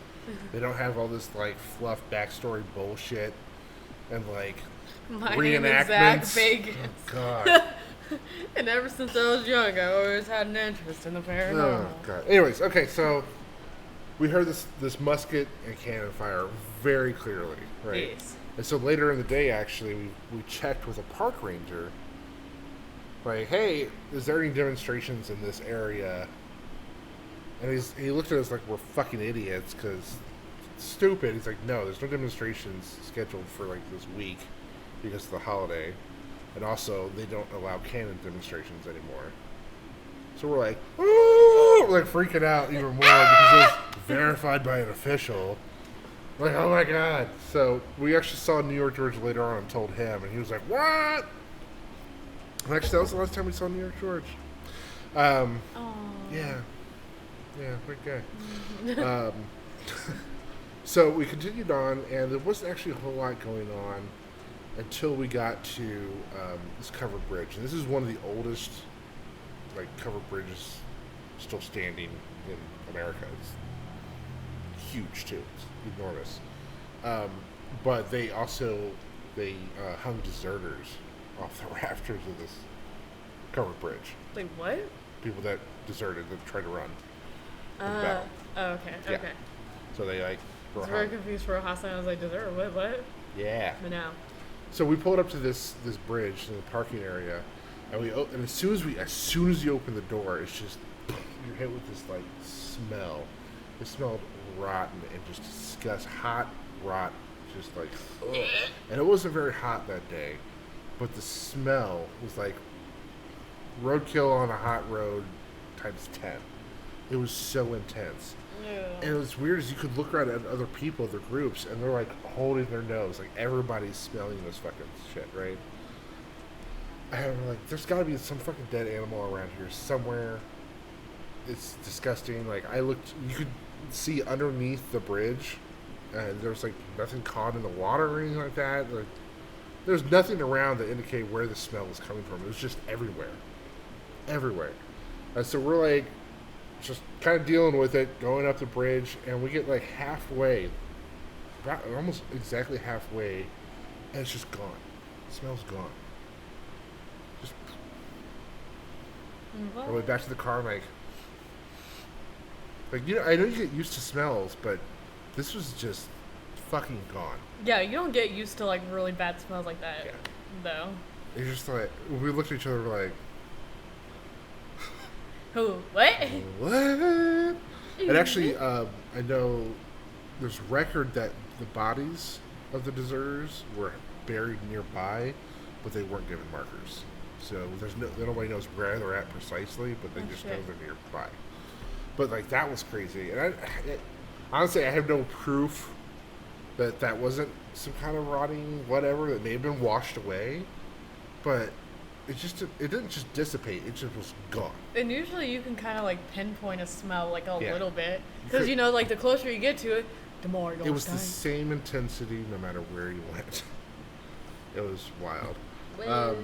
They don't have all this like fluff backstory bullshit and like reenactments. Vegas. Oh, God. And ever since I was young, I always had an interest in the paranormal. Oh, God. Anyways, okay, so we heard this musket and cannon fire very clearly, right? Yes. And so later in the day, actually, we checked with a park ranger. Like, hey, is there any demonstrations in this area? And he looked at us like we're fucking idiots because it's stupid. He's like, no, there's no demonstrations scheduled for like this week because of the holiday. And also, they don't allow cannon demonstrations anymore. So we're like, ooh, we're like freaking out even more because it was verified by an official. Like, oh my God. So we actually saw New York George later on and told him, and he was like, what? And actually, that was the last time we saw New York George. Yeah, great guy. So we continued on, and there wasn't actually a whole lot going on until we got to this covered bridge. And this is one of the oldest like covered bridges still standing in America. It's huge too. It's enormous. But they also hung deserters off the rafters of this covered bridge. Like what? People that deserted, that tried to run. Oh, okay, Yeah. okay. So they like I were was very hung. confused for a hot second. I was like, dessert? What? Yeah. But now. So we pulled up to this bridge in the parking area, and and as soon as you open the door, it's just you're hit with this like smell. It smelled rotten and just disgusting, hot rot, just like ugh. And it wasn't very hot that day, but the smell was like roadkill on a hot road times 10. It was so intense. And what's weird is you could look around at other people, their groups, and they're like holding their nose, like everybody's smelling this fucking shit, right? And I'm like, there's got to be some fucking dead animal around here somewhere. It's disgusting. Like you could see underneath the bridge, and there's like nothing caught in the water or anything like that. Like, there's nothing around to indicate where the smell was coming from. It was just everywhere. And so we're like, just kind of dealing with it, going up the bridge, and we get like halfway, about almost exactly halfway, and it's just gone. The smell's gone. Just I went back to the car, like I know you get used to smells, but this was just fucking gone. Yeah, you don't get used to like really bad smells like that, Yeah. though. It's just like we looked at each other, we're like, Who? What? what? And actually, I know there's record that the bodies of the deserters were buried nearby, but they weren't given markers. So nobody knows where they're at precisely, but they just know they're nearby. But like that was crazy, and honestly, I have no proof that wasn't some kind of rotting whatever that may have been washed away, but it didn't just dissipate; it just was gone. And usually you can kind of like pinpoint a smell like a Yeah. little bit, because like the closer you get to it, the more it It was stink. the same intensity no matter where you went. It was wild. Well.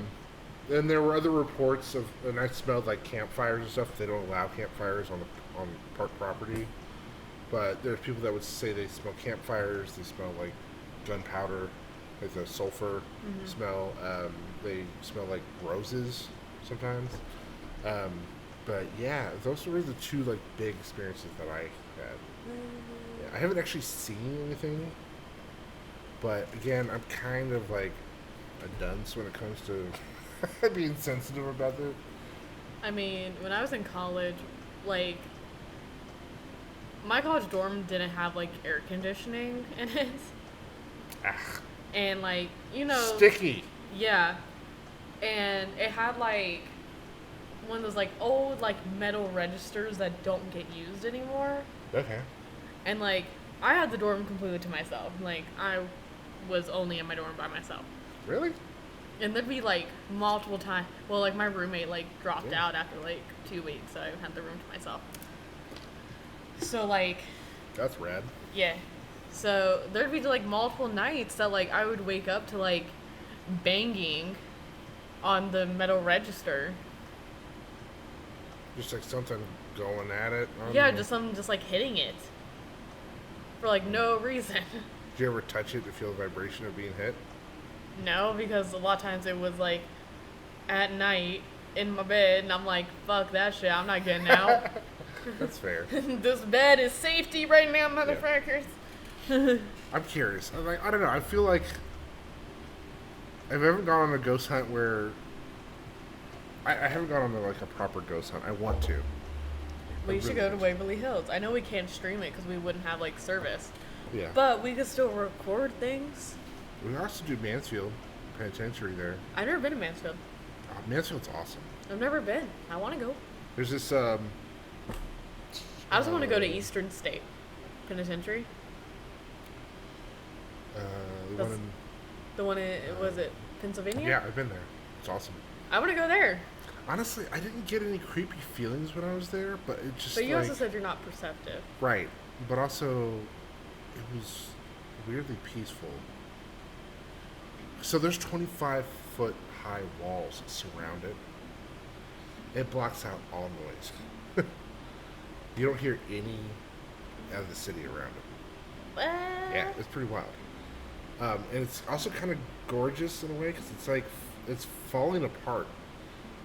And there were other reports of, and I smelled like campfires and stuff. They don't allow campfires on park property, but there's people that would say they smell campfires. They smell like gunpowder, like the sulfur smell. They smell like roses sometimes. But yeah, those were the two like big experiences that I had. Yeah, I haven't actually seen anything, but again, I'm kind of like a dunce when it comes to being sensitive about it. I mean, when I was in college, like, my college dorm didn't have, like, air conditioning in it. Ah, And, like, sticky. Yeah. And it had, like, one of those, like, old, like, metal registers that don't get used anymore. Okay. And, like, I had the dorm completely to myself. Like, I was only in my dorm by myself. Really? And there'd be, like, multiple times. Well, like, my roommate, like, dropped out after, like, 2 weeks, so I had the room to myself. So, like... That's rad. Yeah. So, there'd be, like, multiple nights that, like, I would wake up to, like, banging on the metal register. Just like something going at it. Yeah, just something just, like, hitting it. For, like, no reason. Did you ever touch it to feel the vibration of being hit? No, because a lot of times it was, like, at night in my bed, and I'm like, fuck that shit, I'm not getting out. That's fair. This bed is safety right now, motherfuckers. I'm curious. I don't know. I feel like I've ever gone on a ghost hunt where I haven't gone on like a proper ghost hunt. I want to. We should go to Waverly Hills. I know we can't stream it because we wouldn't have like service, Yeah. but we could still record things. We can also do Mansfield Penitentiary there. I've never been to Mansfield. Mansfield's awesome. I've never been. I want to go. There's this I also want to go to Eastern State Penitentiary. the one in, The one in, was it Pennsylvania? yeah, I've been there. It's awesome. I want to go there. Honestly, I didn't get any creepy feelings when I was there, but it just But you like, also said you're not perceptive. right, but also it was weirdly peaceful. So there's 25-foot high walls that surround it. It blocks out all noise. You don't hear any out of the city around it. Yeah, it's pretty wild. And it's also kind of gorgeous in a way because it's like it's falling apart.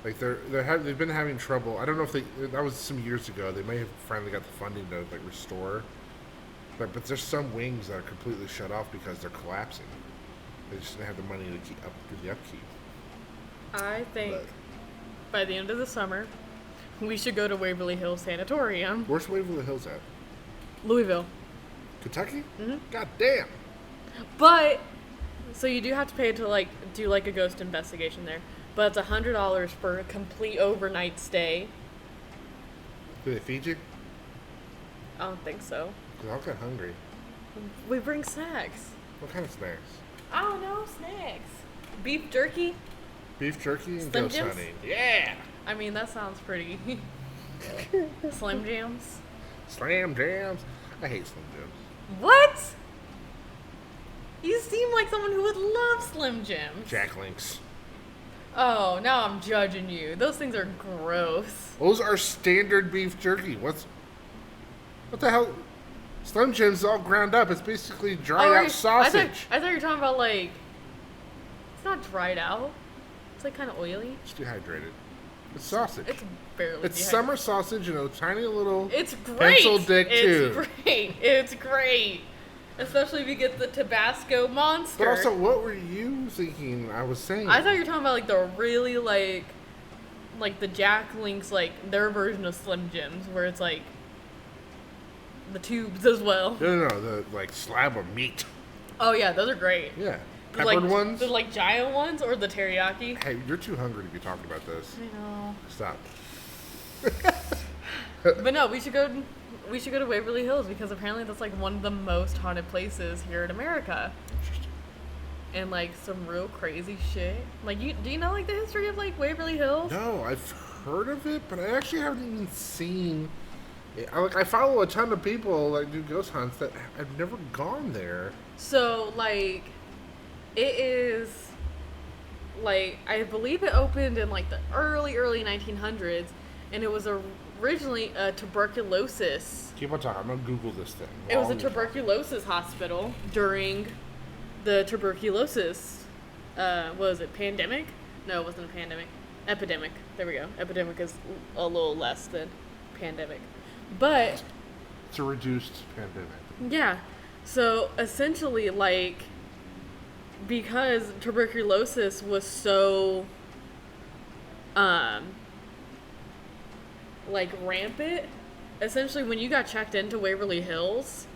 Like they've been having trouble. I don't know if that was some years ago. They may have finally got the funding to like restore, but there's some wings that are completely shut off because they're collapsing. They just didn't have the money to do the upkeep. I think by the end of the summer, we should go to Waverly Hills Sanatorium. Where's Waverly Hills at? Louisville. Kentucky? Mm-hmm. God damn. But so you do have to pay to like do like a ghost investigation there. But it's $100 for a complete overnight stay. Do they feed you? I don't think so. Cause I'll get hungry. We bring snacks. What kind of snacks? I don't know, snacks. Beef jerky? Beef jerky and Slim ghost Jims? hunting. Yeah. I mean, that sounds pretty. Slim Jams? Slam jams. I hate Slim Jims. What? You seem like someone who would love Slim Jims. Jack Links. Oh, now I'm judging you. Those things are gross. Those are standard beef jerky. What the hell? Slim Jims is all ground up. It's basically dried out sausage. I thought you were talking about like. It's not dried out. It's like kind of oily. It's dehydrated. It's sausage. It's barely. It's dehydrated. summer sausage in a tiny little It's great. pencil dick it's tube. great. It's great. Especially if you get the Tabasco monster. But also, what were you thinking I was saying? I thought you were talking about like the really like the Jack Links, like their version of Slim Jims, where it's like the tubes as well. No, the like slab of meat. Oh yeah, those are great. Yeah. The, Peppered like, ones? The like giant ones or the teriyaki. Hey, you're too hungry to be talking about this. I know. Stop. But no, we should go to Waverly Hills because apparently that's like one of the most haunted places here in America. Interesting. And like some real crazy shit. Like do you know like the history of like Waverly Hills? No, I've heard of it, but I actually haven't even seen it. I follow a ton of people that do ghost hunts that I've never gone there. So like it is like I believe it opened in like the early 1900s and it was originally a tuberculosis. Keep on talking. I'm gonna Google this thing. It was a tuberculosis hospital during the tuberculosis. What was it? Pandemic? No, it wasn't a pandemic. Epidemic. There we go. Epidemic is a little less than pandemic, but it's a reduced pandemic. yeah. So essentially, like, because tuberculosis was so like rampant, essentially when you got checked into Waverly Hills,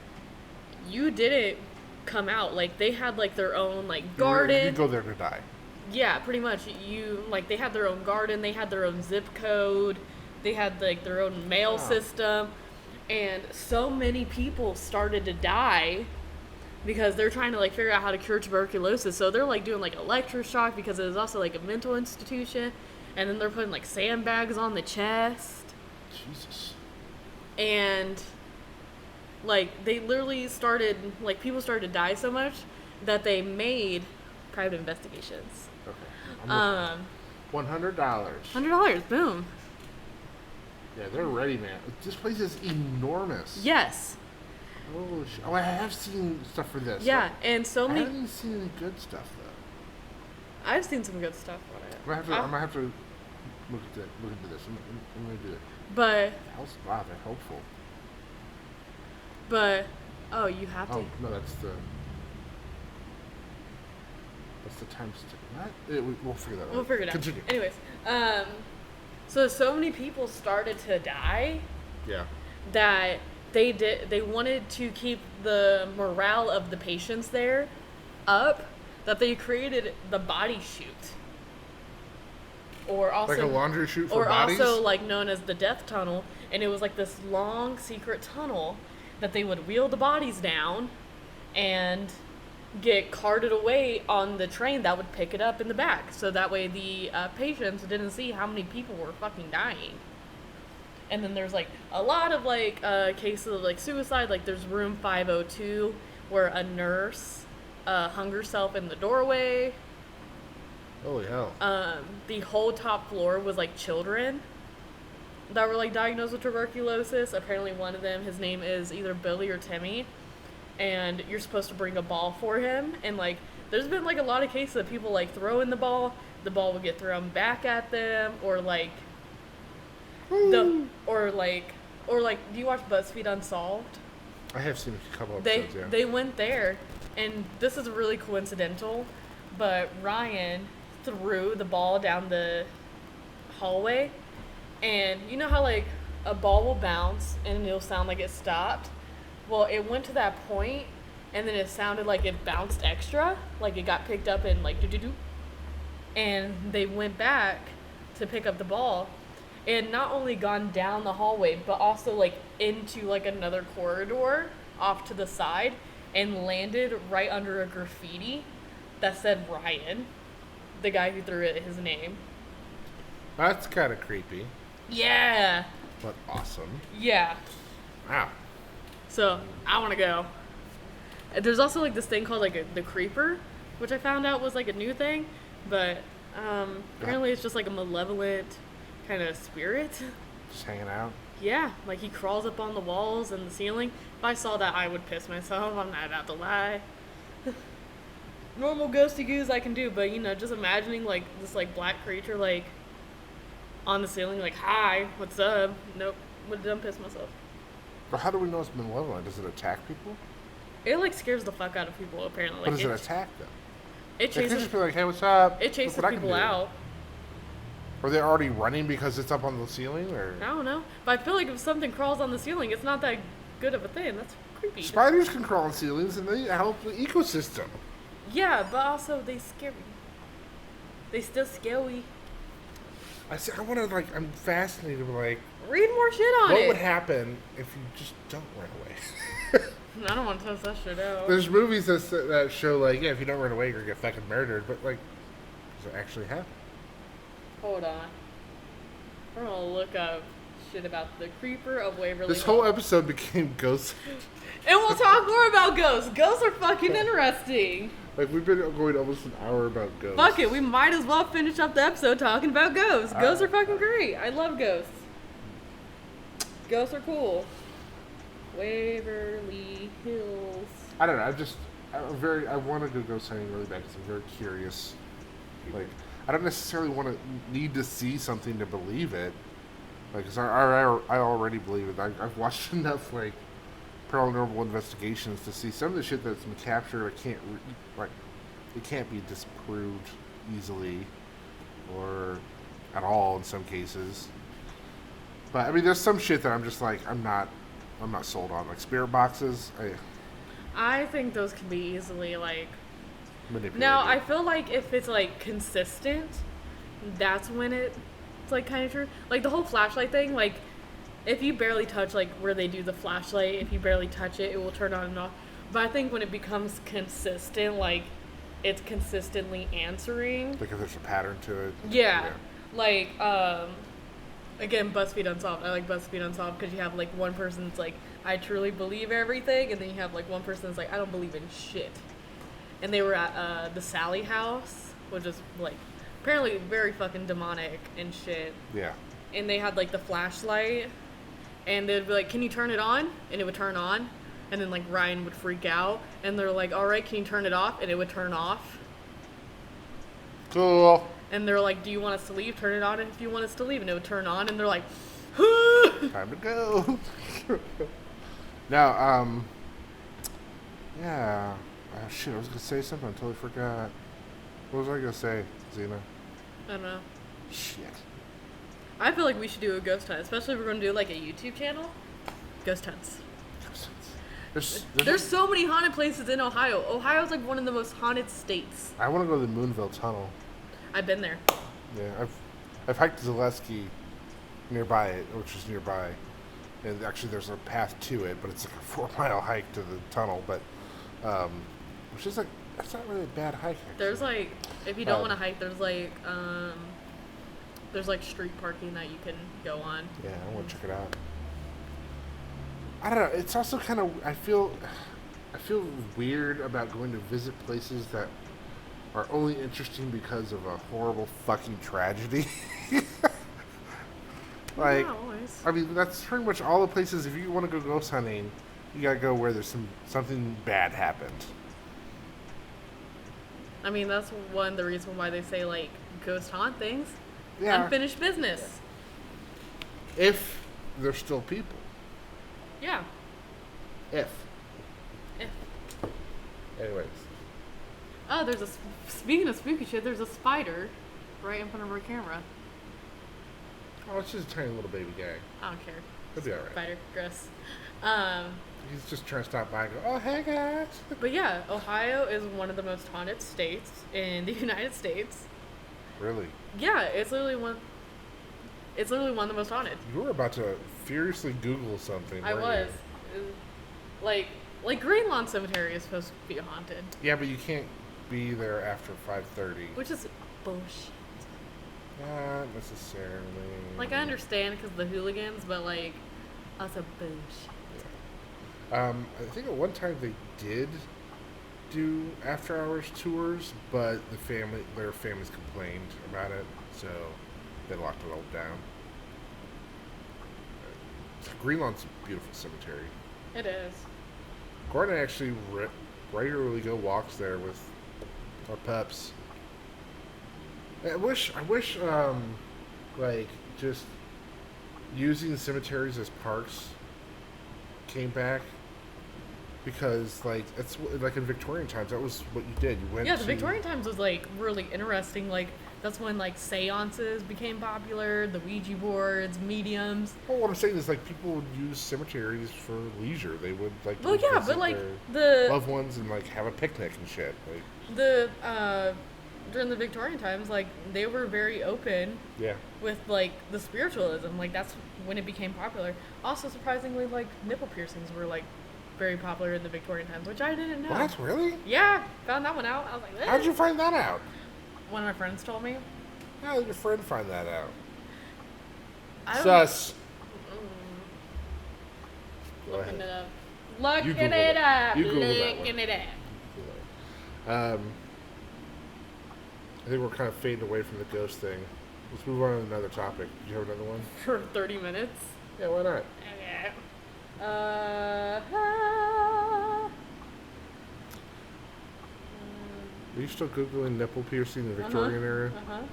you didn't come out. Like they had like their own like garden. You go there to die. Yeah, pretty much. They had their own garden, they had their own zip code, they had like their own mail system, and so many people started to die because they're trying to like figure out how to cure tuberculosis. So they're like doing like electroshock because it was also like a mental institution, and then they're putting like sandbags on the chest. Jesus. And like they literally started like people started to die so much that they made private investigations. Okay. $100. $100. Boom. Yeah, they're ready, man. This place is enormous. Yes. Oh, I have seen stuff for this. Yeah, and so I many. haven't seen any good stuff though. I've seen some good stuff on it. I'm gonna have to look into this. I'm gonna do it. But Wow, they're hopeful. oh, you have to. Oh no, that's the time stick. What? We'll figure that out. We'll figure it out. Continue. Anyways, so many people started to die. Yeah. That they wanted to keep the morale of the patients there up, that they created the body chute. Or also Like a laundry chute for or bodies? also like known as the death tunnel, and it was like this long secret tunnel that they would wheel the bodies down and get carted away on the train that would pick it up in the back, so that way the patients didn't see how many people were fucking dying. And then there's like a lot of like cases of like suicide. Like there's room 502 where a nurse hung herself in the doorway. Holy hell. The whole top floor was like children. that were like diagnosed with tuberculosis. Apparently, one of them, his name is either Billy or Timmy, and you're supposed to bring a ball for him. And like, there's been like a lot of cases of people like throwing the ball will get thrown back at them, or like or like, do you watch BuzzFeed Unsolved? I have seen a couple episodes. They went there, and this is really coincidental, but Ryan threw the ball down the hallway, and you know how like a ball will bounce and it'll sound like it stopped? Well, it went to that point, and then it sounded like it bounced extra, like it got picked up and like do-do-do. And they went back to pick up the ball, and not only gone down the hallway, but also like into like another corridor off to the side, and landed right under a graffiti that said Ryan, the guy who threw it, his name. That's kind of creepy. Yeah. But awesome. Yeah. Wow. So, I want to go. There's also like this thing called like the creeper, which I found out was like a new thing, but apparently it's just like a malevolent kind of spirit. Just hanging out. Yeah, like he crawls up on the walls and the ceiling. If I saw that, I would piss myself. I'm not about to lie. Normal ghosty goos I can do, but you know, just imagining like this like black creature like on the ceiling, like, hi, what's up? Nope, would done piss myself. But how do we know it's malevolent? Does it attack people? It like scares the fuck out of people apparently. But Like, does it attack them? It It could chases. just be like, hey, what's up? It chases Look what I can people do. out. Are they already running because it's up on the ceiling, or I don't know, but I feel like if something crawls on the ceiling, it's not that good of a thing. That's creepy. spiders can crawl on ceilings and they help the ecosystem. Yeah, but also they scary. They still scary. I want to like. I'm fascinated with like Read more shit on what it. would happen if you just don't run away. I don't want to test that shit out. There's movies that show like, yeah, if you don't run away, you're gonna get fucking murdered. But like, does it actually happen? Hold on. We're gonna look up shit about the creeper of Waverly This Hills. whole episode became ghosts. And we'll talk more about ghosts. Ghosts are fucking interesting. Like we've been going almost an hour about ghosts. Fuck it, we might as well finish up the episode talking about ghosts. Ghosts are fucking great. I love ghosts. Ghosts are cool. Waverly Hills. I don't know. I want to go hunting really bad because I'm very curious. Like, I don't necessarily need to see something to believe it. Like, 'cause I already believe it. I've watched enough like paranormal investigations to see some of the shit that's been captured. It can't be disproved easily, or at all in some cases. But I mean, there's some shit that I'm just like I'm not sold on. Like spirit boxes, I think those can be easily like. manipulated. Now I feel like if it's like consistent, that's when it's like kind of true. Like the whole flashlight thing. Like if you barely touch like where they do the flashlight, if you barely touch it, it will turn on and off. But I think when it becomes consistent, like it's consistently answering. Like if there's a pattern to it. Yeah. Like, again, BuzzFeed Unsolved. I like BuzzFeed Unsolved because you have, like, one person that's like, I truly believe everything, and then you have, like, one person that's like, I don't believe in shit. And they were at the Sally house, which is, like, apparently very fucking demonic and shit. Yeah. And they had, like, the flashlight, and they'd be like, can you turn it on? And it would turn on. And then, like, Ryan would freak out, and they're like, all right, can you turn it off? And it would turn off. Cool. And they're like, do you want us to leave? Turn it on if you want us to leave. And it would turn on, and they're like, Time to go. Now, yeah. Oh, shit, I was gonna say something. I totally forgot. What was I gonna say, Xena? I don't know. Shit. I feel like we should do a ghost hunt, especially if we're going to do like a YouTube channel. Ghost hunts. There's so many haunted places in Ohio. Ohio's like one of the most haunted states. I want to go to the Moonville Tunnel. I've been there. Yeah, I've hiked Zaleski nearby it, which is nearby, and actually there's a path to it, but it's like a 4-mile hike to the tunnel. But which is like that's not really a bad hike. Actually. There's like, if you don't want to hike, there's like street parking that you can go on. Yeah, I want to check it out. I don't know. It's also kind of I feel weird about going to visit places that are only interesting because of a horrible fucking tragedy. Like, No, nice. I mean, that's pretty much all the places. If you want to go ghost hunting, you gotta go where there's something bad happened. I mean, that's one of the reasons why they say, like, ghost haunt things. Yeah. Unfinished business. If there's still people. Yeah. If. If. Anyways. Oh, speaking of spooky shit, there's a spider right in front of our camera. Oh, it's just a tiny little baby guy. I don't care. He'll be alright. Spider, gross. He's just trying to stop by and go, oh, hey, guys. But yeah, Ohio is one of the most haunted states in the United States. Really? Yeah, it's literally one of the most haunted. You were about to furiously Google something. I was. Like Green Lawn Cemetery is supposed to be haunted. Yeah, but you can't be there after 5:30. Which is bullshit. Not necessarily. Like, I understand because of the hooligans, but, like, also bullshit. I think at one time they did do after-hours tours, but their families complained about it, so they locked it all down. Greenlawn's a beautiful cemetery. It is. Gordon and I actually regularly go walks there with our pups. I wish, like, just using cemeteries as parks came back, because, like, it's like in Victorian times, that was what you did. You went. Yeah, the Victorian times was, like, really interesting. Like, that's when, like, seances became popular, the Ouija boards, mediums. Well, what I'm saying is, like, people would use cemeteries for leisure. They would, like, Well, yeah, visit but, like, their loved ones and, like, have a picnic and shit. Like, during the Victorian times, like, they were very open. Yeah. With, like, the spiritualism. Like, that's when it became popular. Also, surprisingly, like, nipple piercings were, like, very popular in the Victorian times, which I didn't know. What? Really? Yeah, found that one out. I was like, eh. How'd you find that out? One of my friends told me. How did your friend find that out? I don't Sus. Looking it up. You Looking Google it it. up. You Google that Looking one. it up. I think we're kind of fading away from the ghost thing. Let's move on to another topic. Do you have another one? For 30 minutes. Yeah, why not? Okay. Are you still Googling nipple piercing in the Victorian era? Uh-huh.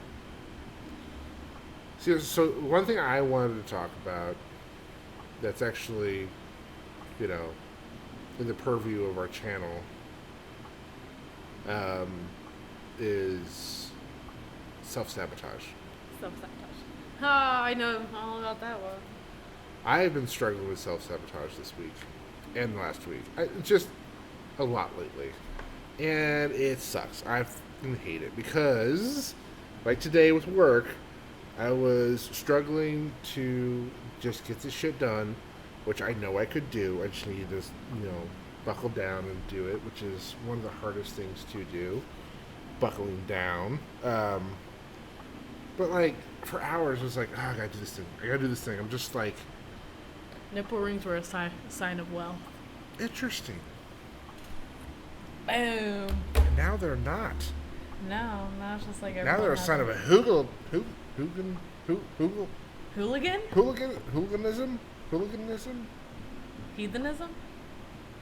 See, so one thing I wanted to talk about that's actually, you know, in the purview of our channel, is self-sabotage. Self-sabotage. Ah, I know all about that one. I have been struggling with self-sabotage this week and last week. Just a lot lately. And it sucks. I fucking hate it because, like today with work, I was struggling to just get this shit done, which I know I could do. I just needed to, buckle down and do it, which is one of the hardest things to do, buckling down. But, like, for hours, I was like, oh, I gotta do this thing. I gotta do this thing. I'm just like... Nipple rings were a sign of wealth. Interesting. Boom. And now they're not. No, now it's just like now they're a sign of a hooliganism? Heathenism?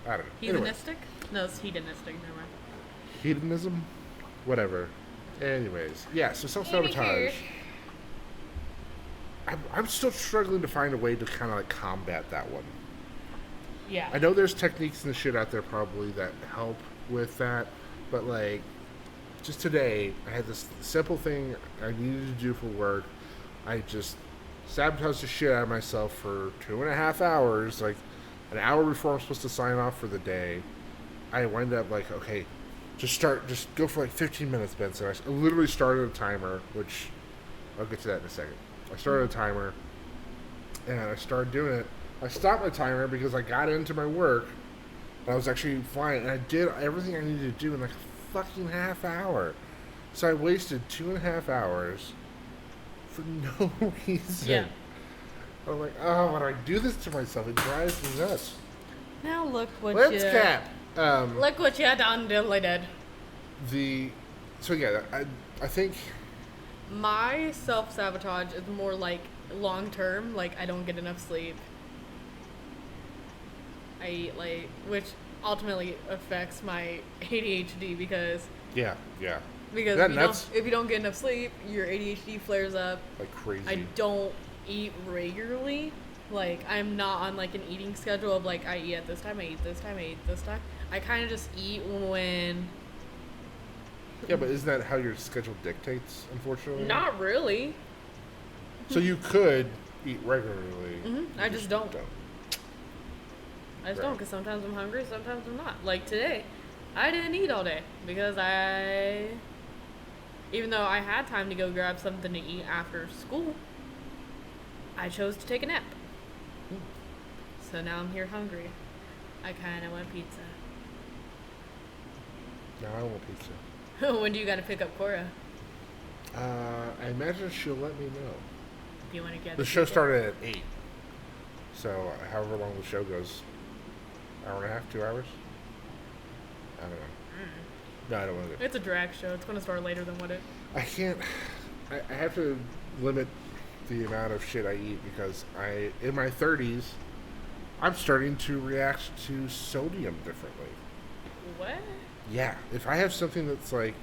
I don't know. Heathenistic? No, it's hedonistic. Never mind. Hedonism? Whatever. Anyways, yeah, so self-sabotage. I'm still struggling to find a way to kind of like combat that one. Yeah. I know there's techniques and shit out there probably that help with that, but like, just today, I had this simple thing I needed to do for work. I just sabotaged the shit out of myself for 2.5 hours, like an hour before I'm supposed to sign off for the day. I wind up like, okay, just go for like 15 minutes, Benson. I literally started a timer, which I'll get to that in a second. I started a timer, and I started doing it. I stopped my timer because I got into my work, and I was actually fine, and I did everything I needed to do in like a fucking half hour. So I wasted 2.5 hours for no reason. Yeah. I'm like, oh, why do I do this to myself? It drives me nuts. Now look what Let's cap. Look what you done, did. So yeah, I think my self-sabotage is more like long term, like, I don't get enough sleep. I eat late, which ultimately affects my ADHD because Yeah. if you don't get enough sleep, your ADHD flares up. Like crazy. I don't eat regularly. Like, I'm not on, like, an eating schedule of, like, I eat at this time, I eat this time, I eat this time. I kind of just eat when... Yeah, but isn't that how your schedule dictates, unfortunately? Not really. So you could eat regularly. I just don't. I just don't, because sometimes I'm hungry, sometimes I'm not. Like, today, I didn't eat all day because even though I had time to go grab something to eat after school, I chose to take a nap. So now I'm here hungry. I kind of want pizza. No, I don't want pizza. When do you got to pick up Cora? I imagine she'll let me know. If you want to get The show started at 8. So, however long the show goes, hour and a half, 2 hours? I don't know. No, I don't want to do it. It's a drag show. It's going to start later than what it... I can't... I have to limit the amount of shit I eat because in my 30s, I'm starting to react to sodium differently. What? Yeah. If I have something that's like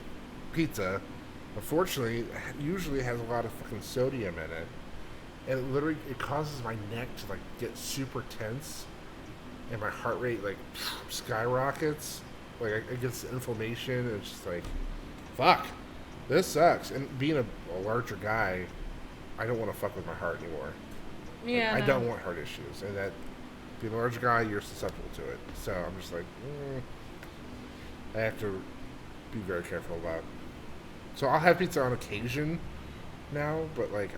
pizza, unfortunately, it usually has a lot of fucking sodium in it. And it causes my neck to like get super tense. And my heart rate like skyrockets. Like it gets inflammation. And it's just like, fuck. This sucks. And being a larger guy, I don't want to fuck with my heart anymore. Yeah. I don't want heart issues. And that being a larger guy, you're susceptible to it. So I'm just like, I have to be very careful about. So I'll have pizza on occasion now, but like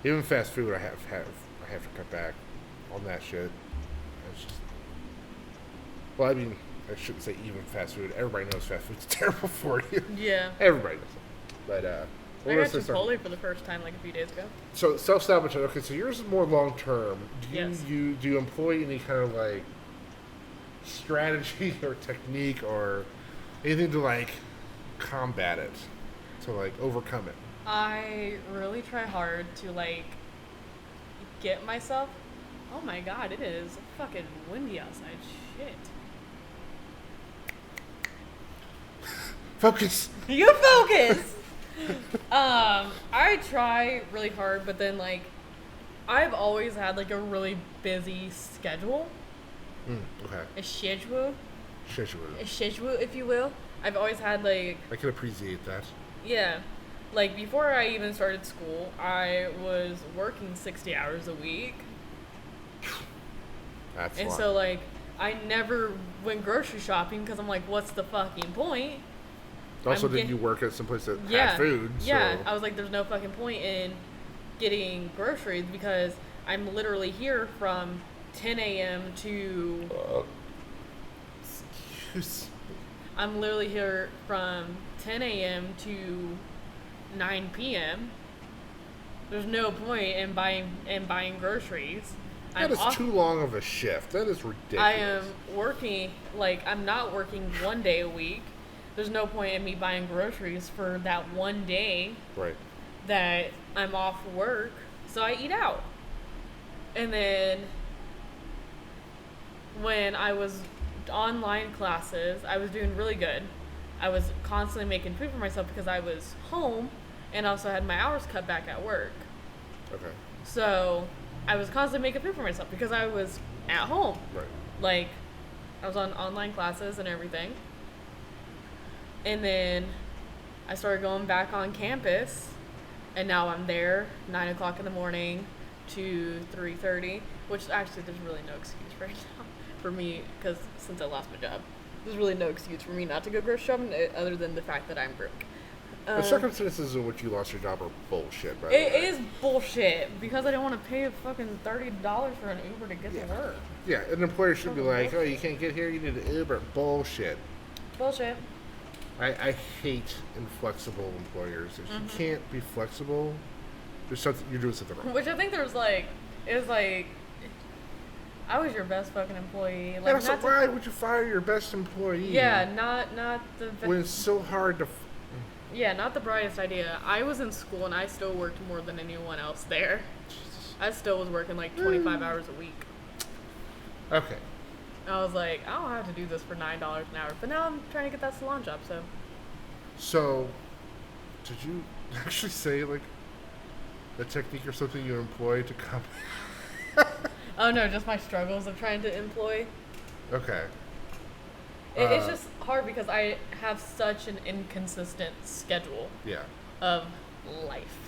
even fast food, I have to cut back on that shit. It's just, well, I mean, I shouldn't say even fast food. Everybody knows fast food's terrible for you. Yeah. Everybody knows it. But I got Chipotle for the first time like a few days ago. So self-sabotage. Okay, so yours is more long term. Yes. Do you employ any kind of like strategy or technique or anything to like combat it, to like overcome it? I really try hard to like get myself. Oh my god, it is fucking windy outside. Shit. Focus. You focus. I try really hard, but then like I've always had like a really busy schedule. Okay. A schedule, if you will. I've always had like... I can appreciate that. Yeah. Like, before I even started school, I was working 60 hours a week. That's and a lot. So, like, I never went grocery shopping because I'm like, what's the fucking point? Also, did you work at some place that yeah, had food? So. Yeah. I was like, there's no fucking point in getting groceries because I'm literally here from 10 a.m. to... Excuse. I'm literally here from 10 a.m. to 9 p.m. There's no point in buying groceries. That is too long of a shift. That is ridiculous. I am working, like, I'm not working 1 day a week. There's no point in me buying groceries for that 1 day right. that I'm off work. So I eat out. And then when I was online classes, I was doing really good. I was constantly making food for myself because I was home and also had my hours cut back at work. Okay. So I was constantly making food for myself because I was at home. Right. Like, I was on online classes and everything. And then I started going back on campus, and now I'm there 9 o'clock in the morning to 3:30, which actually there's really no excuse right now for me, because since I lost my job, there's really no excuse for me not to go grocery shopping other than the fact that I'm broke. The circumstances in which you lost your job are bullshit, by the It way. is bullshit, because I didn't want to pay a fucking $30 for an Uber to get to work. Yeah, an employer should be like, oh, you can't get here, you need an Uber. Bullshit. Bullshit. I hate inflexible employers. If you can't be flexible, there's something, you're doing something wrong. Which I think there's like, it was like, I was your best fucking employee. Like, Yeah, also, why would you fire your best employee? Yeah, not the best. When it's so hard to... Yeah, not the brightest idea. I was in school and I still worked more than anyone else there. Jesus. I still was working like 25 hours a week. Okay. I was like, I don't have to do this for $9 an hour. But now I'm trying to get that salon job, so. So, did you actually say, like, a technique or something you employ to come? Oh no, just my struggles of trying to employ. Okay. It's just hard because I have such an inconsistent schedule Yeah, of life.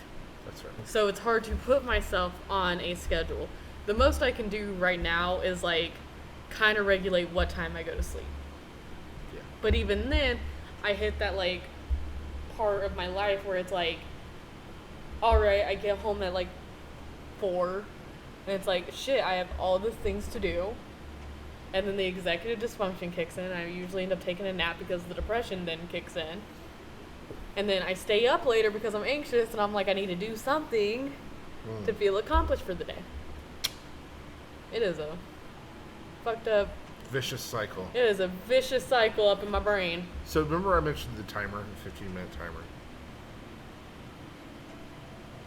that's right. So it's hard to put myself on a schedule. The most I can do right now is like kind of regulate what time I go to sleep. Yeah. But even then, I hit that like part of my life where it's like, all right, I get home at like 4, and it's like, shit, I have all the things to do. And then the executive dysfunction kicks in. I usually end up taking a nap because the depression then kicks in. And then I stay up later because I'm anxious, and I'm like, I need to do something to feel accomplished for the day. It is a fucked up, Vicious cycle. it is a vicious cycle up in my brain. So remember I mentioned the timer, the 15-minute timer?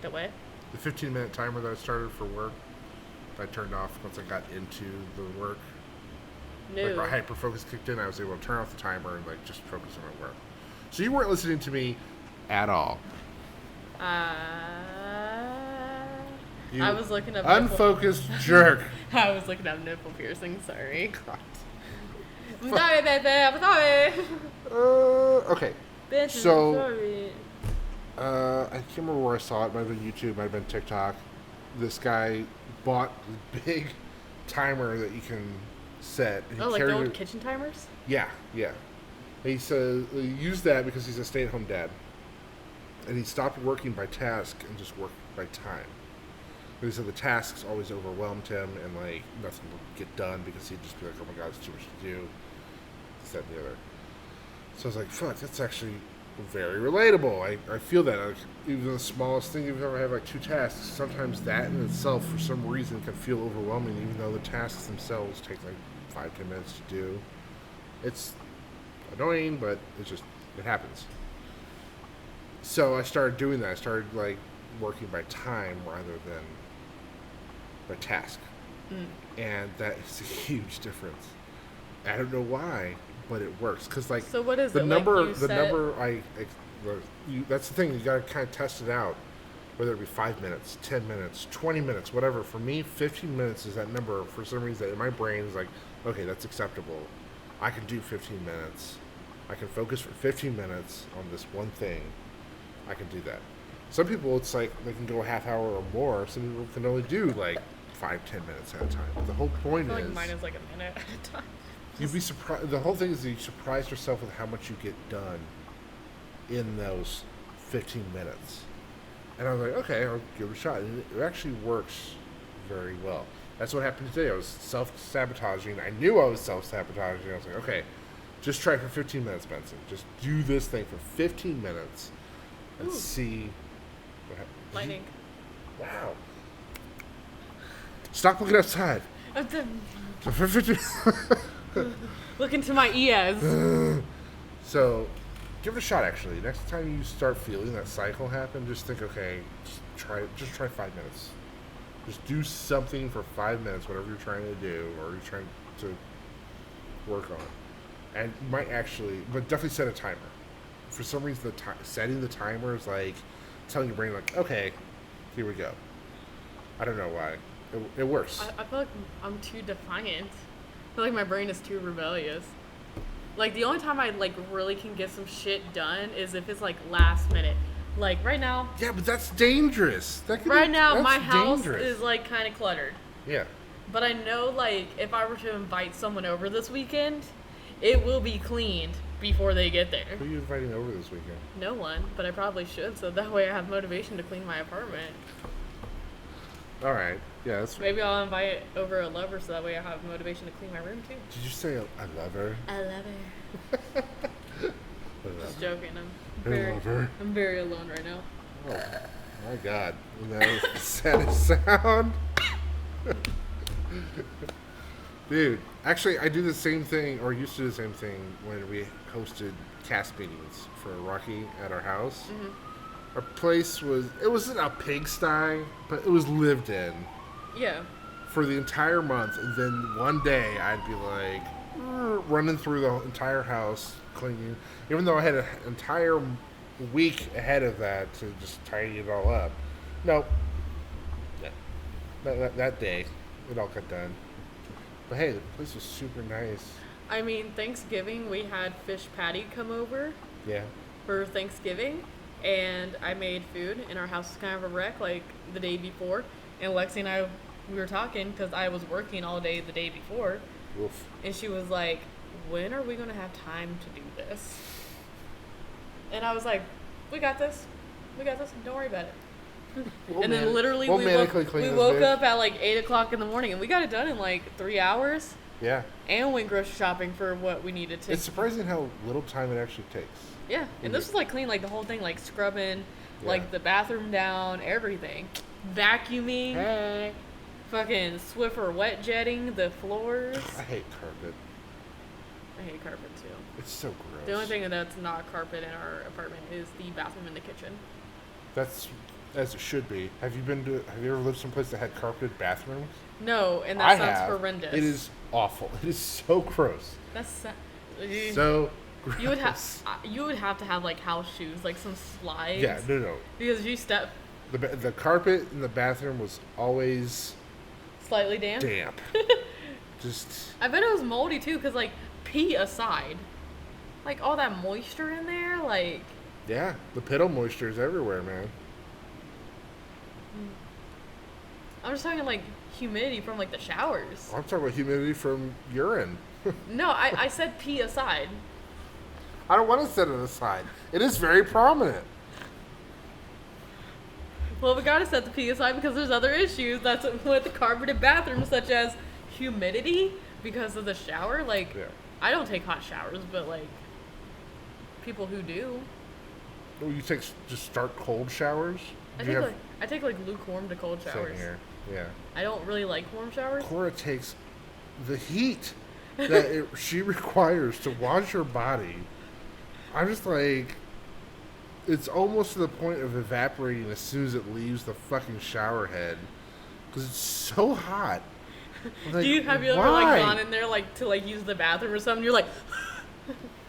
The way? The 15-minute timer that I started for work, I turned off once I got into the work. No. Like my hyper focus kicked in, I was able to turn off the timer and like just focus on my work. So you weren't listening to me at all. You I was looking up unfocused jerk. I was looking up nipple piercing, sorry. God. I'm sorry, baby, I'm sorry. Okay. Bitch, So- I'm sorry. I can't remember where I saw it. Might have been YouTube, might have been TikTok. This guy bought a big timer that you can set. And he Oh, like the carried old it- kitchen timers? Yeah, yeah. He says he used that because he's a stay-at-home dad, and he stopped working by task and just worked by time. But he said the tasks always overwhelmed him, and like nothing would get done because he'd just be like, "Oh my god, it's too much to do." This, that, and the other. So I was like, "Fuck, that's actually very relatable." I feel that like, even the smallest thing you've ever had, like 2 tasks, sometimes that in itself, for some reason, can feel overwhelming, even though the tasks themselves take like 5-10 minutes to do. It's annoying, but it happens. So I started doing that. I started like working by time rather than by task, and that is a huge difference. I don't know why, but it works because like So what is the it? number, Like you the set- number that's the thing. You gotta kind of test it out, whether it be 5 minutes, 10 minutes, 20 minutes, whatever. For me, 15 minutes is that number. For some reason, in my brain is like, okay, that's acceptable. I can do 15 minutes. I can focus for 15 minutes on this one thing. I can do that. Some people, it's like they can go a half hour or more. Some people can only do like 5-10 minutes at a time. But the whole I point feel is, like mine is like a minute at a time. you'd be surprised. The whole thing is that you surprise yourself with how much you get done in those 15 minutes. And I was like, okay, I'll give it a shot. And it actually works very well. That's what happened today. I was self-sabotaging. I knew I was self-sabotaging. I was like, okay, just try for 15 minutes, Benson. Just do this thing for 15 minutes and Ooh. see what happens. Lightning. Wow. Stop looking outside. So for 15 Look into my ears. So, give it a shot. Actually, next time you start feeling that cycle happen, just think, okay, just try 5 minutes. Just do something for 5 minutes, whatever you're trying to do, or you're trying to work on. And you might actually, but definitely set a timer. For some reason, setting the timer is like telling your brain, like, okay, here we go. I don't know why. It works. I feel like I'm too defiant. I feel like my brain is too rebellious. Like the only time I like really can get some shit done is if it's like last minute. Like right now. Yeah, but that's dangerous. Right now, my that's house dangerous. is like kind of cluttered. Yeah. But I know like if I were to invite someone over this weekend, it will be cleaned before they get there. Who are you inviting over this weekend? No one, but I probably should, so that way I have motivation to clean my apartment. All right. Yeah, that's. Maybe I'll invite over a lover, so that way I have motivation to clean my room too. Did you say I love her? I love her. I love Just her. joking. I love her. I'm very alone right now. Oh my God! That was the saddest sound. Dude, Actually, I do the same thing, or used to do the same thing when we hosted cast meetings for Rocky at our house. Our place it wasn't a pigsty, but it was lived in Yeah. for the entire month. And then one day I'd be like running through the entire house cleaning, even though I had an entire week ahead of that to just tidy it all up. Nope. That day, it all got done. But hey, the place was super nice. I mean, Thanksgiving, we had Fish Patty come over Yeah. for Thanksgiving, and I made food, and our house was kind of a wreck, like, the day before. And Lexi and I, we were talking, because I was working all day the day before, Oof. and she was like, when are we going to have time to do this? And I was like, we got this. Don't worry about it. And then literally we woke up at like 8 o'clock in the morning, and we got it done in like 3 hours. Yeah. And went grocery shopping for what we needed to. It's surprising how little time it actually takes. Yeah, and this was like clean, like the whole thing, like scrubbing, like the bathroom down, everything, vacuuming, fucking Swiffer wet jetting the floors. I hate carpet. I hate carpet too. It's so gross. The only thing that's not carpet in our apartment is the bathroom in the kitchen. That's as it should be. Have you ever lived someplace that had carpeted bathrooms? No, and that I sounds have. horrendous. It is awful. It is so gross. That's So gross. You would have to have like house shoes, like some slides. Yeah, no. Because you step The carpet in the bathroom was always slightly damp. Just. I bet it was moldy too, cause like pee aside, like all that moisture in there, like. Yeah, the piddle moisture is everywhere, man. I'm just talking like humidity from like the showers. I'm talking about humidity from urine. No, I said pee aside. I don't want to set it aside. It is very prominent. Well, we gotta set the pee aside because there's other issues that's with the carpeted bathrooms, such as humidity because of the shower. Like, I don't take hot showers, but like people who do. Oh, you just start cold showers? I take like lukewarm to cold showers. Same here. Yeah. I don't really like warm showers. Cora takes the heat that she requires to wash her body. I'm just like, it's almost to the point of evaporating as soon as it leaves the fucking shower head because it's so hot. Like, have you ever like gone in there like to like use the bathroom or something? You're like,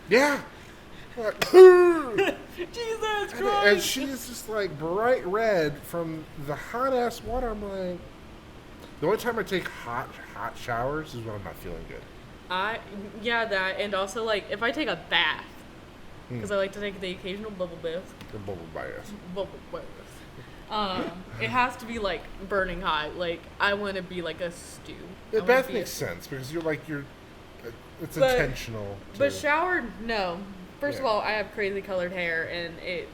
yeah. Jesus Christ! And she's just like bright red from the hot ass water. I'm like, the only time I take hot showers is when I'm not feeling good. That, and also like if I take a bath, because I like to take the occasional bubble bath. The bubble bath. It has to be like burning hot. Like I want to be like a stew. The bath makes sense because it's intentional. But shower, no. First of all, I have crazy colored hair, and it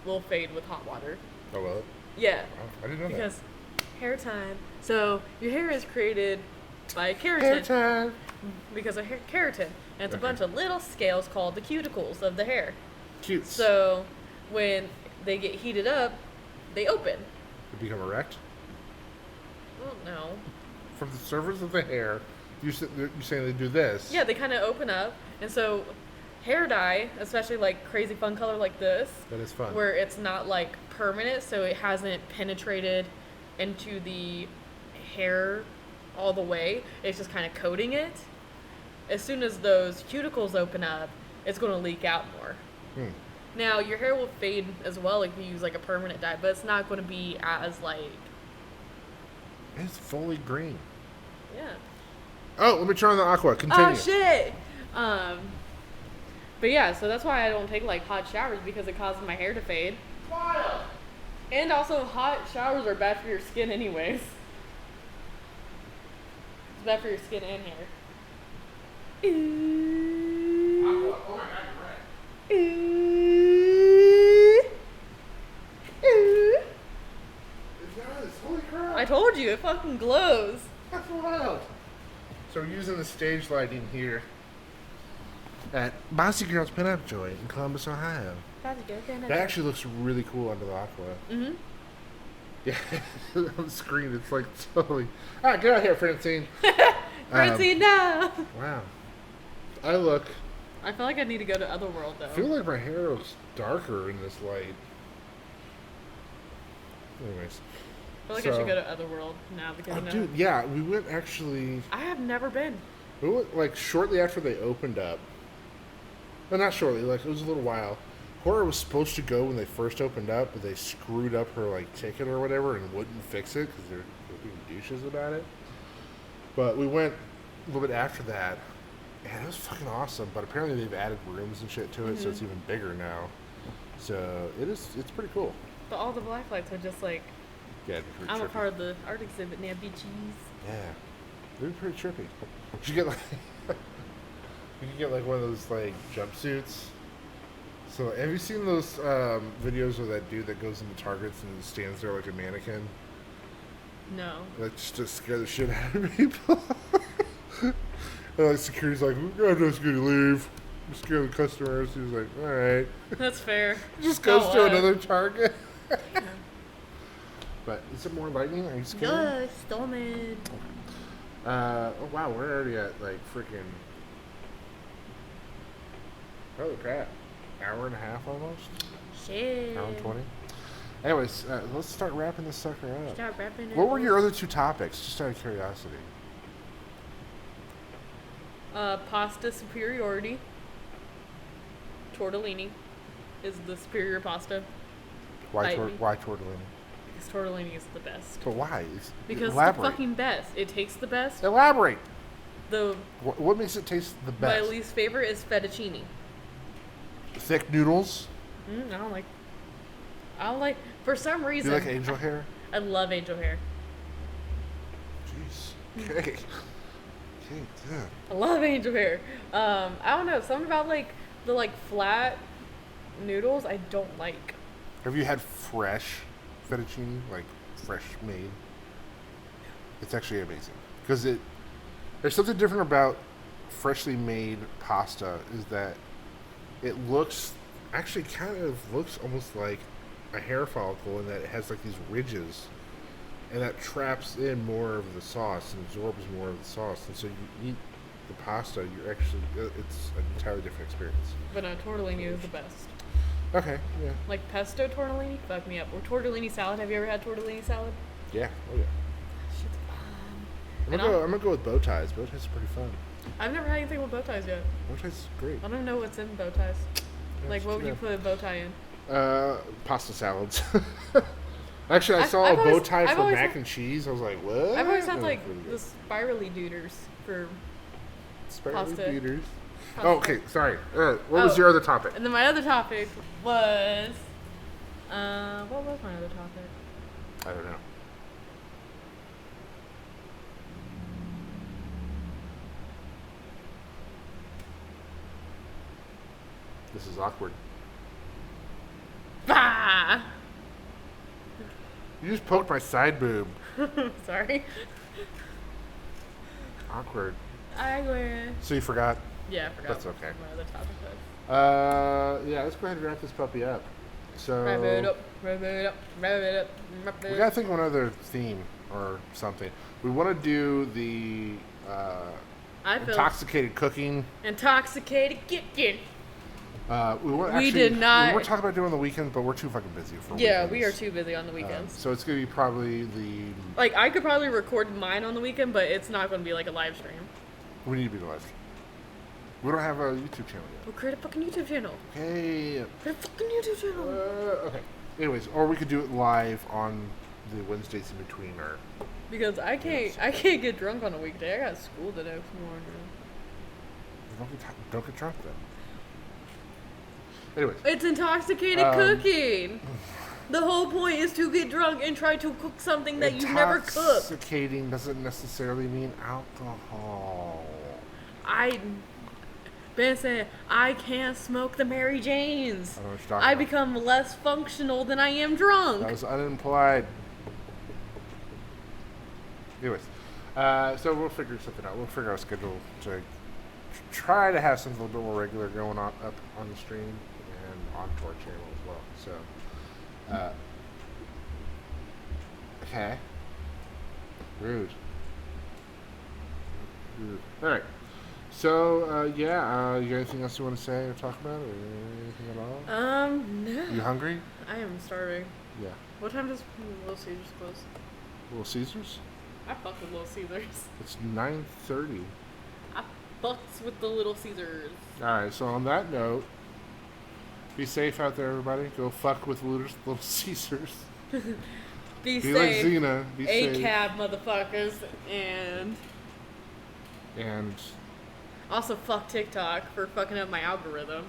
will fade with hot water. Oh, will it? Yeah. Oh, I didn't know because hair time. So your hair is created by keratin. Hair time. Because of keratin. And it's a bunch of little scales called the cuticles of the hair. Cute. So when they get heated up, they open. They become erect? Well, no. From the surface of the hair, you're saying they do this? Yeah, they kind of open up. And so hair dye, especially like crazy fun color like this. That is fun. Where it's not like permanent, so it hasn't penetrated into the hair all the way. It's just kind of coating it. As soon as those cuticles open up, it's going to leak out more. Now, your hair will fade as well if you use like a permanent dye, but it's not going to be as like... It's fully green. Yeah. Oh, let me try on the aqua. Continue. Oh, shit! But yeah, so that's why I don't take like hot showers, because it causes my hair to fade. Wild. And also, hot showers are bad for your skin anyways. It's bad for your skin and hair. Ooh. Aqua. Oh my God, you're right. Ooh. Ooh. It does. Holy crap. I told you, it fucking glows. That's wild. So we're using the stage lighting here at Bossy Girls Pinup Joy in Columbus, Ohio. That actually looks really cool under the aqua. Mm-hmm. Yeah, on the screen it's like totally... Alright, get out here, Francine. Francine, no! Wow. I look. I feel like I need to go to Otherworld, though. I feel like my hair looks darker in this light. Anyways. I feel like I should go to Otherworld now because dude, yeah, we went actually. I have never been. We went like shortly after they opened up. Well, not shortly, like it was a little while. Cora was supposed to go when they first opened up, but they screwed up her like ticket or whatever and wouldn't fix it because they're being douches about it. But we went a little bit after that, and it was fucking awesome. But apparently they've added rooms and shit to it, so it's even bigger now. So it's pretty cool. But all the black lights are just like. Yeah, I'm a part of the art exhibit now, bitches. Yeah, they're pretty trippy. You should get like you can get like one of those like jumpsuits. So have you seen those videos of that dude that goes into Targets and stands there like a mannequin? No. Like just to scare the shit out of people. And like security's like, I'm just gonna leave. I'm scare the customers. He's like, all right. That's fair. Just goes to another Target. But is it more lightning? Are you scared? Yeah, storming. Oh wow, we're already at like freaking. Holy crap! Hour and a half almost. Shit. Hour and 20. Anyways, let's start wrapping this sucker up. Start wrapping it What were up. your other two topics? Just out of curiosity. Pasta superiority. Tortellini is the superior pasta. Why Bite me. why tortellini? Because tortellini is the best. But why? Because elaborate. it's the fucking best. It tastes the best. Elaborate. The What makes it taste the my best? least favorite is fettuccine. Thick noodles. I don't like. For some Do reason. you like angel hair? I love angel hair. Jeez. Okay. Okay. Yeah. I love angel hair. I don't know. Something about like the like flat noodles I don't like. Have you had fresh fettuccine, like fresh made? It's actually amazing because there's something different about freshly made pasta. Is that it actually kind of looks almost like a hair follicle in that it has like these ridges, and that traps in more of the sauce and absorbs more of the sauce, and so you eat the pasta. It's an entirely different experience. But no, tortellini is the best. Okay, yeah. Like pesto tortellini, fuck me up. Or tortellini salad. Have you ever had tortellini salad? Yeah, oh yeah. Shit's fun. I'm gonna go with bow ties. Bow ties are pretty fun. I've never had anything with bow ties yet. Bow ties is great. I don't know what's in bow ties. Yeah, Like, it's what would too you put a bow tie in? Pasta salads. Actually, I saw I've a bow always- tie I've for always mac had- and cheese. I was like, what? I've always had That like was pretty the good. spirally duders for Spirally pasta. beaters. pasta. Oh, okay, sorry. What was Oh. your other topic? And then my other topic was, what was my other topic? I don't know. This is awkward. Bah! You just poked my side boob. Sorry. Awkward. Awkward. So you forgot? Yeah, I forgot. That's what okay. My other topic was. Yeah, let's go ahead and wrap this puppy up. So Wrap it up, wrap it up, wrap it up, wrap we it gotta up. think of another theme or something. We want to do the I feel intoxicated cooking. intoxicated kitchen. We did not- We were talking about doing the weekend, but we're too fucking busy for Yeah, weekends. we are too busy on the weekends. So it's gonna be probably the. Like, I could probably record mine on the weekend, but it's not going to be like a live stream. We need to be the live. We don't have a YouTube channel We'll create a fucking YouTube channel. yet. Hey. Create a fucking YouTube channel. Okay. Anyways, or we could do it live on the Wednesdays in between our. Because I can't get drunk on a weekday. I got school the next morning. Don't get drunk then. Anyways. It's intoxicated cooking. The whole point is to get drunk and try to cook something that you've never cooked. Intoxicating doesn't necessarily mean alcohol. Ben said, I can't smoke the Mary Janes. I don't know what you're talking I about. become less functional than I am drunk. That was unimplied. Anyways, so we'll figure something out. We'll figure out a schedule to try to have something a little bit more regular going on up on the stream and onto our channel as well. So, okay. Rude. All right. So, yeah, you got anything else you want to say or talk about or anything at all? No. You hungry? I am starving. Yeah. What time does Little Caesars close? Little Caesars? I fuck with Little Caesars. It's 9:30. I fucks with the Little Caesars. All right, so on that note, be safe out there, everybody. Go fuck with Little Caesars. Be Be like safe. Xena. Be safe. A-cab motherfuckers. And Also fuck TikTok for fucking up my algorithm.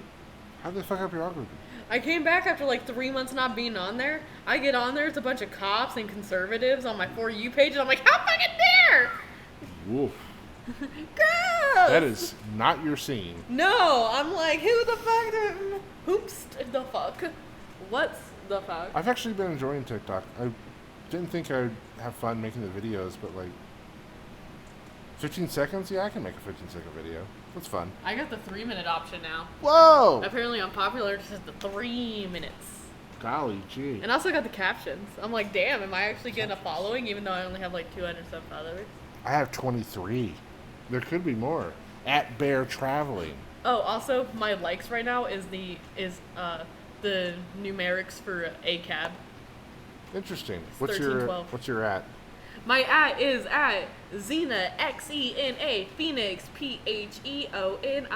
how did they fuck up your algorithm? I came back after like 3 months not being on there. I get on there, it's a bunch of cops and conservatives on my For You page, and I'm like, how fucking dare! Woof. Gross! That is not your scene. No, I'm like, who the fuck? Hoops the fuck? What's the fuck? I've actually been enjoying TikTok. I didn't think I'd have fun making the videos, but like 15 seconds? Yeah, I can make a 15-second video. That's fun. I got the 3-minute option now. Whoa! Apparently I'm popular just at the 3 minutes. Golly gee. And I also got the captions. I'm like, damn, am I actually getting a following even though I only have like 200 some followers? I have 23. There could be more. At Bear Traveling. Oh, also my likes right now is the numerics for ACAB. Interesting. It's What's 1312. your at? My at is at Xena XENA Phoenix PHEONIX.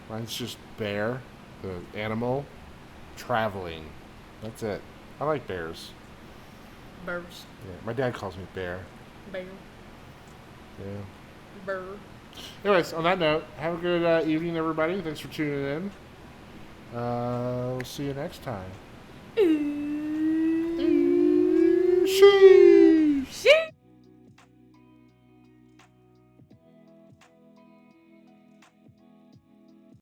Mine's just Bear, the animal, traveling. That's it. I like bears. Burrs. Yeah, my dad calls me Bear. Bear. Yeah. Burr. Anyways, on that note, have a good evening, everybody. Thanks for tuning in. We'll see you next time. Ooh. She.